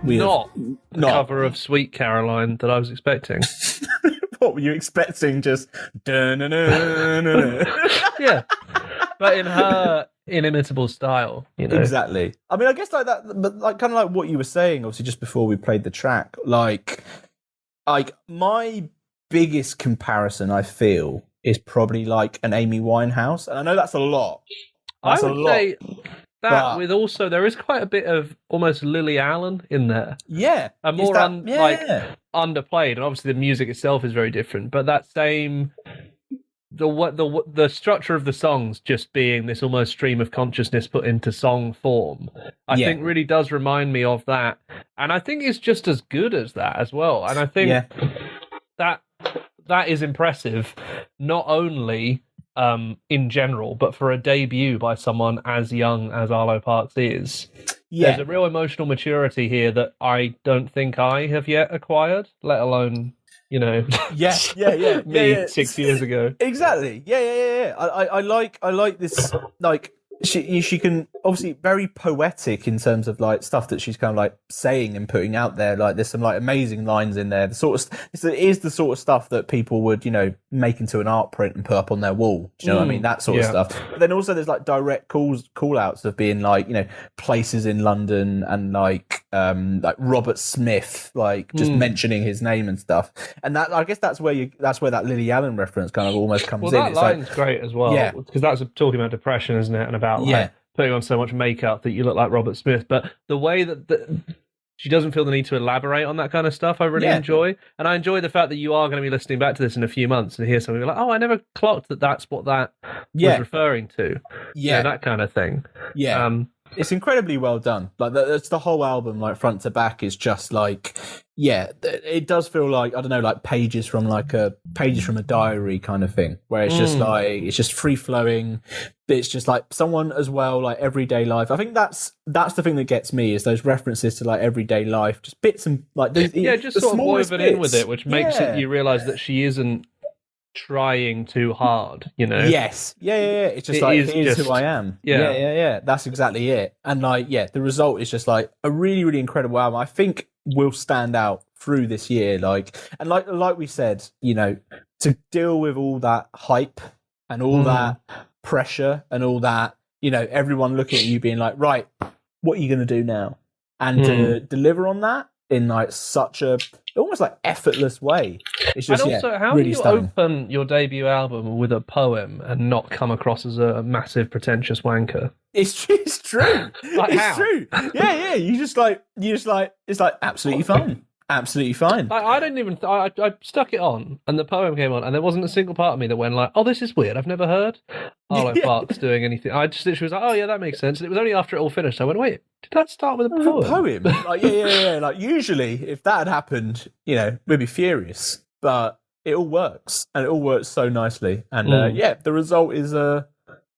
S1: Not the cover of Sweet Caroline that I was expecting.
S6: What were you expecting? Just
S1: yeah, but in her inimitable style, you know.
S2: Exactly. I mean, I guess like that, but like kind of like what you were saying, obviously, just before we played the track. Like my biggest comparison, I feel, is probably like an Amy Winehouse, and I know that's a lot. That's
S1: I would
S2: a lot.
S1: say that
S2: but-
S1: with also there is quite a bit of almost Lily Allen in there,
S2: Yeah,
S1: and
S2: is
S1: more
S2: that-
S1: like
S2: yeah.
S1: underplayed, and obviously the music itself is very different. But that same the structure of the songs just being this almost stream of consciousness put into song form, I think really does remind me of that, and I think it's just as good as that as well. And I think that is impressive, not only in general, but for a debut by someone as young as Arlo Parks is. There's a real emotional maturity here that I don't think I have yet acquired, let alone, you know, me 6 years ago.
S2: Exactly. Yeah. I like this. Like she can obviously very poetic in terms of like stuff that she's kind of like saying and putting out there. Like there's some like amazing lines in there. The sort of it is the sort of stuff that people would, you know, make into an art print and put up on their wall. Do you know what I mean? That sort of stuff. But then also there's like direct call outs of being like, you know, places in London and like Robert Smith, like just mentioning his name and stuff. And that, I guess that's where that Lily Allen reference kind of almost comes in.
S1: Well, that
S2: It's
S1: line's
S2: like,
S1: great as well, because that's talking about depression, isn't it? And about like, putting on so much makeup that you look like Robert Smith. But the way that she doesn't feel the need to elaborate on that kind of stuff, I really enjoy. And I enjoy the fact that you are going to be listening back to this in a few months and hear something like, oh, I never clocked that that's what that was referring to. Yeah, that kind of thing.
S2: Yeah. It's incredibly well done. Like that's the whole album, like front to back, is just like, it does feel like, I don't know, like pages from a diary kind of thing, where it's just like it's just free flowing. It's just like someone as well, like everyday life. I think that's the thing that gets me, is those references to like everyday life, just bits and like
S1: just sort of woven in with it, which makes it you realise that she isn't trying too hard, you know.
S2: Yes. It's just here's who I am. Yeah. That's exactly it. And like, the result is just like a really, really incredible album. I think will stand out through this year. Like we said, you know, to deal with all that hype and all that pressure and all that, you know, everyone looking at you being like, right, what are you going to do now? And to deliver on that in like such a almost like effortless way. It's just,
S1: and also, how
S2: really
S1: do you
S2: stunning.
S1: open your debut album with a poem and not come across as a massive pretentious wanker?
S2: It's true.
S1: Like
S2: it's
S1: how?
S2: true. Yeah. You just like it's like absolutely fine. Absolutely fine.
S1: Like, I didn't even. I stuck it on, and the poem came on, and there wasn't a single part of me that went like, "Oh, this is weird. I've never heard Arlo Parks doing anything." I just literally was like, "Oh yeah, that makes sense." And it was only after it all finished I went, "Wait, did that start with a poem?"
S2: Like, yeah. Like usually, if that had happened, you know, we'd be furious. But it all works, and it all works so nicely. And the result is an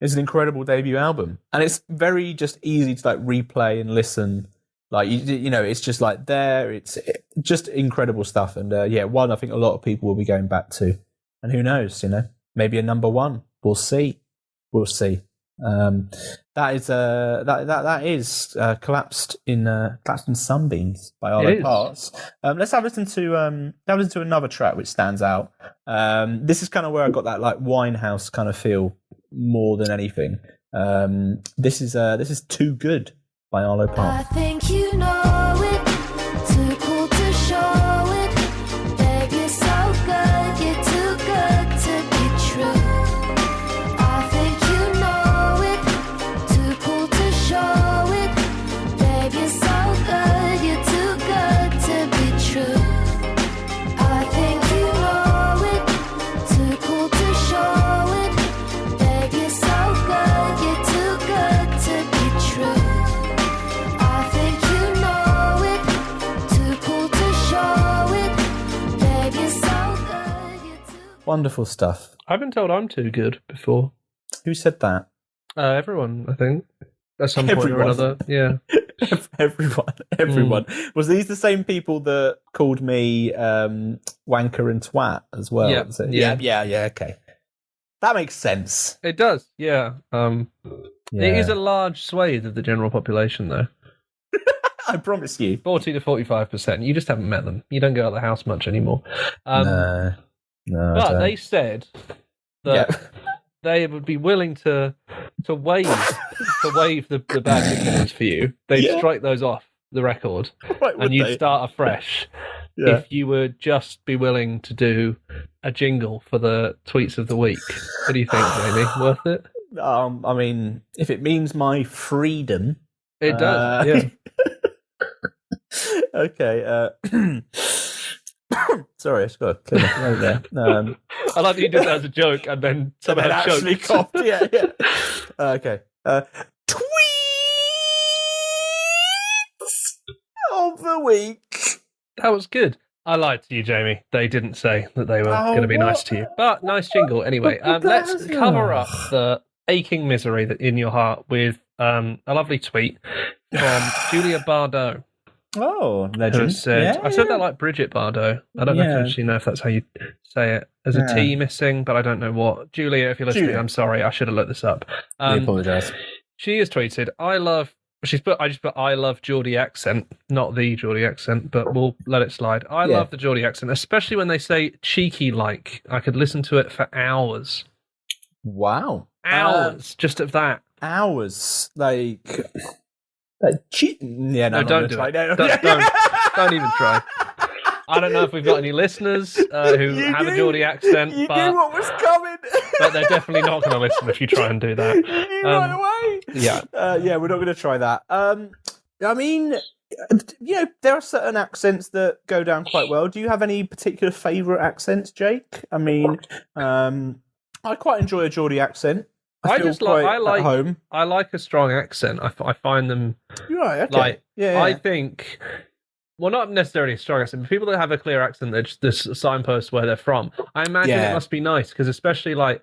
S2: incredible debut album, and it's very just easy to like replay and listen. Like you know, it's just like it's just incredible stuff, and one I think a lot of people will be going back to, and who knows, you know, maybe a number one. We'll see. That is collapsed in Sunbeams by Arlo Parks. Let's have a listen to another track which stands out. This is kind of where I got that like Winehouse kind of feel more than anything. This is Too Good by Arlo
S3: I
S2: Parks.
S3: think you know it, too cool to show it. Babe, you're so good, you're too good to be true. I think you know it, too cool to show it. Babe, you're so good, you're too good to be true. I think you know it, too cool to show it. Babe, you're so good, you're too good to be true. I think you know it, too cool to show it. Babe, you're so good, you're too.
S2: Wonderful stuff.
S1: I've been told I'm too good before.
S2: Who said that?
S1: Everyone, I think, at some point or
S2: Everyone.
S1: another. Yeah.
S2: Everyone. Was these the same people that called me wanker and twat as well?
S1: Yeah.
S2: Was it?
S1: Yeah.
S2: Yeah. Okay, that makes sense.
S1: It does, yeah. It is a large swathe of the general population, though.
S2: I promise you.
S1: 40 to 45%. You just haven't met them. You don't go out of the house much anymore.
S2: No,
S1: But they said that they would be willing to waive the way the bad ticket is for you, they'd
S6: Yeah.
S1: strike those off the record,
S6: Right, would
S1: and you'd
S6: they?
S1: start afresh.
S6: Yeah.
S1: If you would just be willing to do a jingle for the tweets of the week. What do you think, Jamie? Worth it?
S6: I mean, if it means my freedom,
S1: It does. Yeah.
S6: Okay. Sorry, I just got to clear my throat there.
S1: I like that you did that as a joke and then
S6: And
S1: somehow
S6: then actually
S1: choked.
S6: coughed. Yeah, yeah. Okay. Tweets of the week.
S1: That was good. I lied to you, Jamie. They didn't say that they were
S6: Oh,
S1: going to be nice
S6: what?
S1: to you. But nice jingle anyway. Let's cover up the aching misery that in your heart with a lovely tweet from Julia Bardot.
S6: Oh,
S1: Who
S6: legend.
S1: said, I said that like Bridget Bardot. I don't know
S6: Yeah.
S1: if actually know if that's how you say it. There's a
S6: Yeah.
S1: T missing, but I don't know what. Julia, if you're listening,
S6: Julia.
S1: I'm sorry. I should have looked this up.
S6: I apologise.
S1: She has tweeted, I just put I love Geordie accent, not the Geordie accent, but we'll let it slide. I
S6: Yeah.
S1: love the Geordie accent, especially when they say cheeky like. I could listen to it for hours.
S6: Wow.
S1: Hours just of that.
S6: Hours. Like yeah,
S1: No,
S6: no,
S1: don't do
S6: try.
S1: it.
S6: No,
S1: Don't even try. I don't know if we've got any listeners who
S6: You
S1: have a
S6: knew-
S1: Geordie accent,
S6: You knew
S1: but
S6: what was coming.
S1: they're definitely not going to listen if you try and do that.
S6: You knew right away.
S1: Yeah.
S6: Yeah, we're not going to try that. I mean, there are certain accents that go down quite well. Do you have any particular favourite accents, Jake? I mean, I quite enjoy a Geordie accent.
S1: I
S6: feel
S1: just like-
S6: quite
S1: I like-
S6: at home.
S1: I like a strong accent. I find them
S6: You're right. Okay.
S1: like
S6: yeah.
S1: I think, well, not necessarily a strong accent, but people that have a clear accent that just this signpost where they're from. I imagine
S6: Yeah.
S1: it must be nice because especially like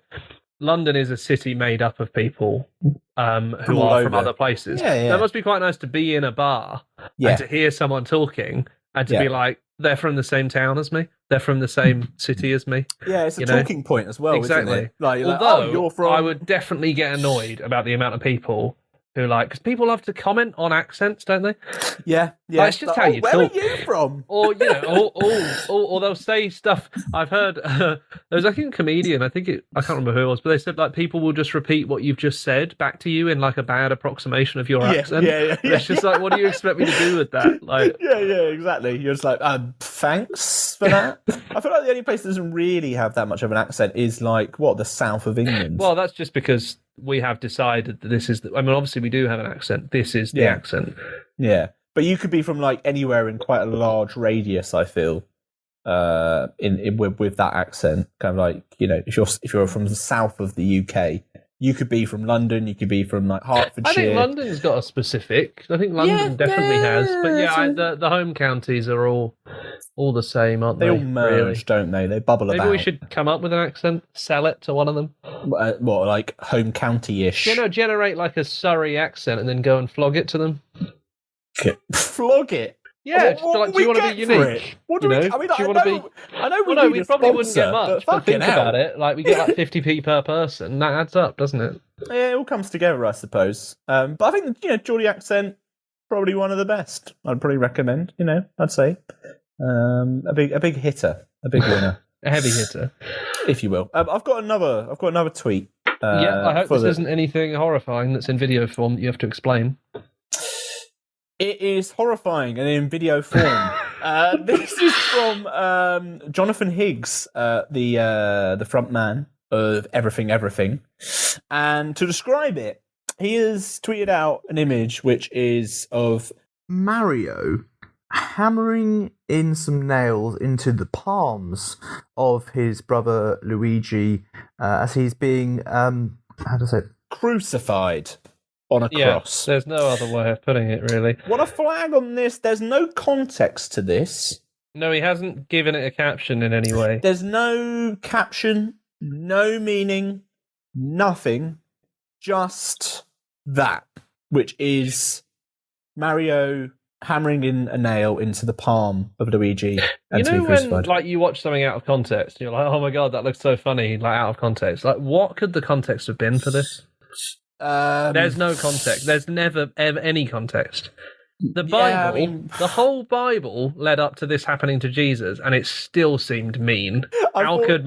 S1: London is a city made up of people who
S6: all
S1: are from
S6: over.
S1: other places.
S6: Yeah, yeah.
S1: That must be quite nice to be in a bar
S6: Yeah.
S1: and to hear someone talking and to
S6: Yeah.
S1: be like, they're from the same town as me. They're from the same city as me.
S6: Yeah, it's a
S1: you know?
S6: talking point as well,
S1: Exactly.
S6: isn't it? Like, you're like,
S1: Although
S6: you're from.
S1: I would definitely get annoyed about the amount of people who like, because people love to comment on accents, don't they?
S6: Yeah, yeah.
S1: Like, it's just how you
S6: where
S1: talk.
S6: are you from?
S1: Or or they'll say stuff. I've heard there was like a comedian. I can't remember who it was, but they said like people will just repeat what you've just said back to you in like a bad approximation of your accent.
S6: yeah.
S1: And it's just like, what do you expect me to do with that? Like,
S6: Yeah, exactly. You're just like, thanks for that. I feel like the only place that doesn't really have that much of an accent is like the south of England.
S1: well, that's just because we have decided that this is. I mean, obviously we do have an accent. This is the
S6: Yeah.
S1: accent.
S6: yeah, but you could be from like anywhere in quite a large radius. I feel with that accent, kind of like if you're from the south of the UK, you could be from London. You could be from like Hertfordshire.
S1: I think London's got a specific. I think London definitely has. But yeah, the home counties are all the same, aren't they?
S6: They all merge,
S1: really?
S6: don't they? They bubble
S1: Maybe
S6: about.
S1: we should come up with an accent, sell it to one of them.
S6: What, like home county-ish?
S1: Generate like a Surrey accent and then go and flog it to them.
S6: Flog it.
S1: Yeah,
S6: What
S1: just like,
S6: will
S1: do you
S6: we
S1: want to be
S6: get for
S1: unique?
S6: it? What do
S1: You
S6: we?
S1: know?
S6: I mean,
S1: Do you wanna be?
S6: I know we
S1: Well, no,
S6: need
S1: we
S6: a
S1: probably wouldn't
S6: sponsor,
S1: get much, but
S6: fucking
S1: think
S6: hell.
S1: about it. Like we get like 50p per person. That adds up, doesn't it?
S6: Yeah, it all comes together, I suppose. But I think Geordie accent probably one of the best. I'd probably recommend. I'd say a big hitter, a big winner,
S1: A heavy hitter.
S6: if you will. I've got another tweet.
S1: Yeah, I hope
S6: for
S1: this isn't anything horrifying that's in video form that you have to explain.
S6: It is horrifying and in video form. This is from Jonathan Higgs, the front man of Everything. And to describe it, he has tweeted out an image which is of Mario hammering in some nails into the palms of his brother Luigi as he's being, crucified on a
S1: Yeah,
S6: cross.
S1: there's no other way of putting it, really.
S6: Want to flag on this? There's no context to this.
S1: No, he hasn't given it a caption in any way.
S6: There's no caption, no meaning, nothing. Just that, which is Mario hammering in a nail into the palm of Luigi and
S1: You
S6: to be
S1: know when
S6: crucified.
S1: like you watch something out of context, you're like, oh my god, that looks so funny, like out of context. Like, what could the context have been for this? There's no context. There's never ever any context. The Bible,
S2: Yeah, I mean-
S1: the whole Bible led up to this happening to Jesus, and it still seemed mean. How could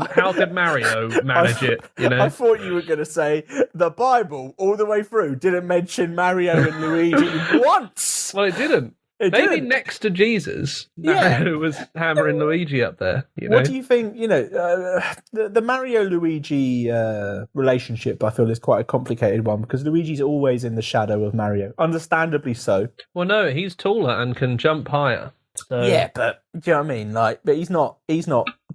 S1: Mario manage it? You know,
S2: I thought you were going to say the Bible all the way through didn't mention Mario and Luigi once.
S1: well, it didn't.
S2: It
S1: Maybe
S2: didn't.
S1: next to Jesus,
S2: Yeah.
S1: Mario was hammering Luigi up there. You know?
S2: What do you think? You know, the Mario Luigi relationship, I feel, is quite a complicated one because Luigi's always in the shadow of Mario, understandably so.
S1: Well, no, he's taller and can jump higher. So...
S2: Yeah, but do you know what I mean? Like, but he's not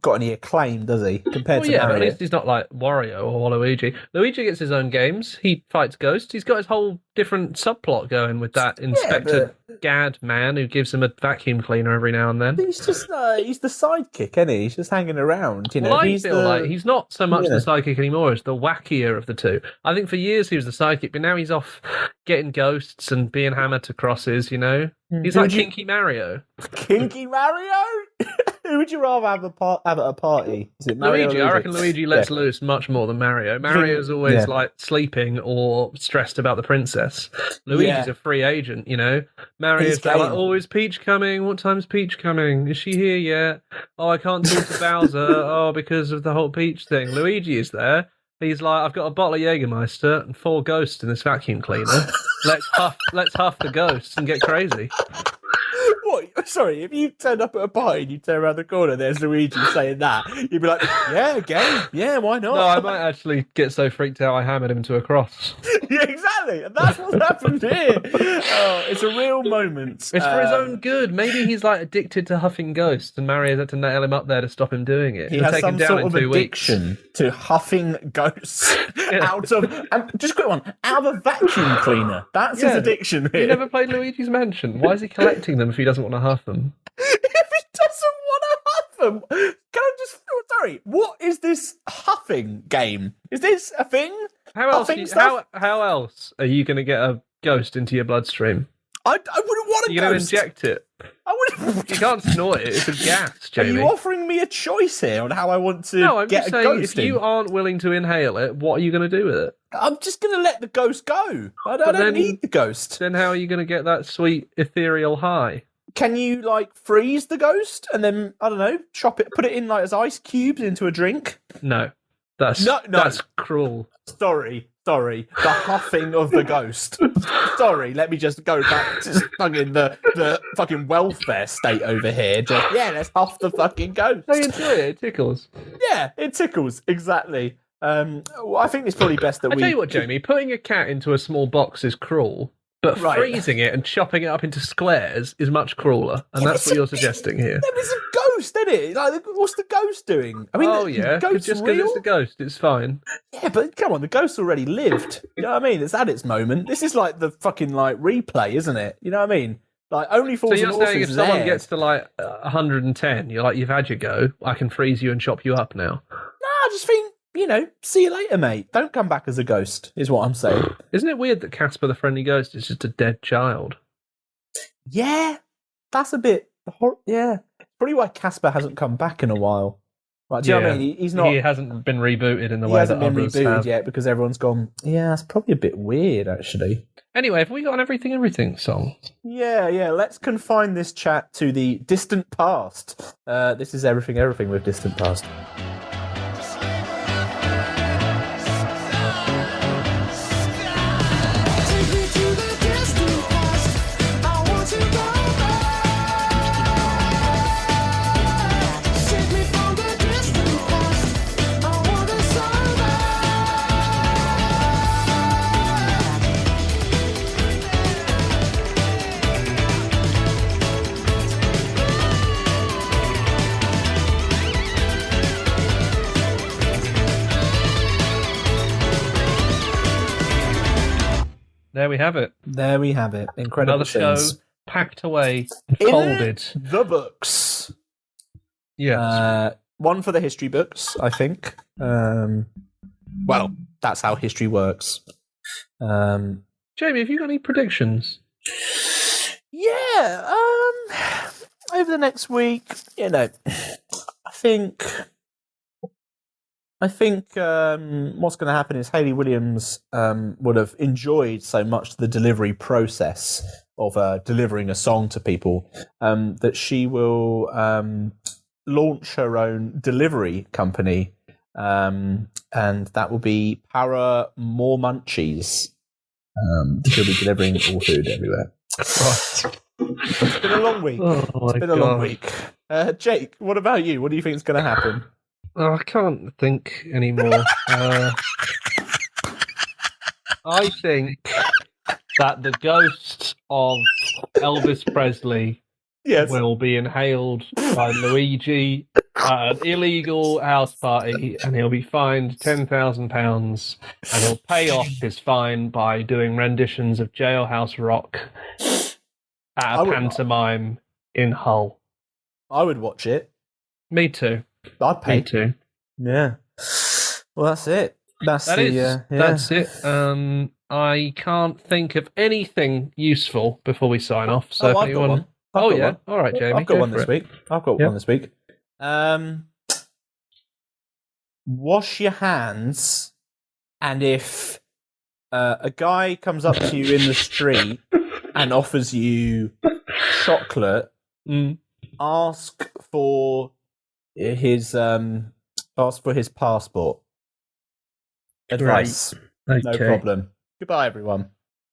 S2: got any acclaim, does he? Compared
S1: Well,
S2: to
S1: yeah, but
S2: Mario.
S1: at least he's not like Wario or Waluigi. Luigi gets his own games. He fights ghosts. He's got his whole different subplot going with that Inspector Gad man who gives him a vacuum cleaner every now and then.
S2: He's just he's the sidekick, isn't he? He's just hanging around. You know,
S1: Well, I
S2: he's
S1: feel like he's not so much
S2: Yeah.
S1: the sidekick anymore as the wackier of the two. I think for years he was the sidekick, but now he's off getting ghosts and being hammered to crosses, you know? He's
S2: Who
S1: like
S2: would you-
S1: Kinky Mario.
S2: Kinky Mario. Who would you rather have have at a party? Is it Mario
S1: Luigi,
S2: or
S1: I reckon Luigi lets
S2: Yeah.
S1: loose much more than Mario. Mario's always
S2: Yeah.
S1: like sleeping or stressed about the princess. Luigi's
S2: Yeah.
S1: a free agent, you know. Mario's
S2: He's
S1: there like,
S2: game.
S1: oh, is Peach coming? What time's Peach coming? Is she here yet? Oh, I can't talk to Bowser. Oh, because of the whole Peach thing. Luigi is there. He's like, I've got a bottle of Jägermeister and 4 ghosts in this vacuum cleaner. Let's huff the ghosts and get crazy.
S2: What? Sorry, if you turned up at a party and you turn around the corner, there's Luigi saying that, you'd be like, yeah, game, yeah, why not?
S1: No, I might actually get so freaked out I hammered him to a cross.
S2: Yeah, exactly, and that's what's happened here. Oh, it's a real moment.
S1: It's for his own good. Maybe he's like addicted to huffing ghosts, and Mario's had to nail him up there to stop him doing it.
S2: He
S1: He'll
S2: has
S1: take
S2: some
S1: him down
S2: sort
S1: in
S2: of
S1: 2 weeks.
S2: addiction to huffing ghosts out of, and just a quick one, out of a vacuum cleaner. That's his
S1: Yeah.
S2: addiction here.
S1: You never played Luigi's Mansion. Why is he collecting them if he doesn't want to huff them?
S2: If he doesn't want to huff them, can I just? Sorry, what is this huffing game? Is this a thing?
S1: How else?
S2: Huffing stuff?
S1: How else are you going to get a ghost into your bloodstream?
S2: I wouldn't want a
S1: You're going to
S2: ghost.
S1: inject it.
S2: I wouldn't.
S1: You can't snort it. It's a gas,
S2: Are
S1: Jamie.
S2: you offering me a choice here on how I want to
S1: No, I'm
S2: get
S1: just
S2: a
S1: saying,
S2: ghost
S1: if you
S2: in?
S1: aren't willing to inhale it, what are you going to do with it?
S2: I'm just going to let the ghost go. I don't
S1: then-
S2: need the ghost.
S1: Then how are you going to get that sweet ethereal high?
S2: Can you like freeze the ghost and then I don't know, chop it, put it in like as ice cubes into a drink?
S1: No, that's
S2: No.
S1: that's cruel.
S2: Sorry, the huffing of the ghost. Sorry, let me just go back to fucking the fucking welfare state over here. Just let's huff the fucking ghost.
S1: I enjoy it. It tickles.
S2: Yeah, it tickles exactly. Well, I think it's probably best that
S1: I
S2: we.
S1: tell you what, Jamie, putting a cat into a small box is cruel, but
S2: Right.
S1: freezing it and chopping it up into squares is much crueler, and that's what you're suggesting here.
S2: There is a ghost, isn't it? Like, what's the ghost doing? I mean,
S1: Oh
S2: the
S1: yeah,
S2: ghost's
S1: just because
S2: real?
S1: it's a ghost, it's fine.
S2: Yeah, but come on, the ghost already lived. You know what I mean? It's had its moment. This is like the fucking like replay, isn't it? You know what I mean? Like only
S1: So
S2: fools
S1: you're
S2: and
S1: saying if
S2: horses
S1: someone
S2: there.
S1: gets to like 110, you're like, you've had your go. I can freeze you and chop you up now.
S2: No, I just think, you know, see you later, mate. Don't come back as a ghost, is what I'm saying.
S1: Isn't it weird that Casper the Friendly Ghost is just a dead child?
S2: Yeah, that's a bit. Yeah, probably why Casper hasn't come back in a while. Like, do you know what I mean? He's not.
S1: He hasn't been rebooted in the
S2: He
S1: way
S2: hasn't
S1: that
S2: been
S1: others
S2: rebooted
S1: have.
S2: yet because everyone's gone. Yeah, that's probably a bit weird, actually.
S1: Anyway, have we got an Everything song?
S2: Yeah. Let's confine this chat to the distant past. This is everything with distant past.
S3: Take me to the distant past. I want to go back. Save me from the distant past. I want to
S1: There we have it.
S2: There we have it. Incredible
S1: Another show
S2: things.
S1: packed away,
S2: In
S1: folded.
S2: the books.
S1: Yes.
S2: One for the history books, I think. Well, that's how history works.
S1: Jamie, have you got any predictions?
S2: Yeah, over the next week, you know, I think what's going to happen is Hayley Williams would have enjoyed so much the delivery process of delivering a song to people, that she will launch her own delivery company, and that will be Para More Munchies. She'll be delivering all food everywhere. It's been a long week. It's been a long week. Jake, what about you? What do you think is going to happen?
S1: Oh, I can't think anymore. I think that the ghost of Elvis Presley
S2: Yes.
S1: will be inhaled by Luigi at an illegal house party, and he'll be fined £10,000, and he'll pay off his fine by doing renditions of Jailhouse Rock at a pantomime in Hull.
S2: I would watch it.
S1: Me too.
S2: I'd pay.
S1: Me too.
S2: Yeah. Well, that's it. That's
S1: it. I can't think of anything useful before we sign off. So if
S2: I've
S1: anyone...
S2: got one.
S1: One. All right, Jamie.
S2: I've got one
S1: for
S2: this
S1: it.
S2: week. Wash your hands, and if a guy comes up to you in the street and offers you chocolate, ask for his passport. Advice.
S1: Okay.
S2: No problem. Goodbye, everyone.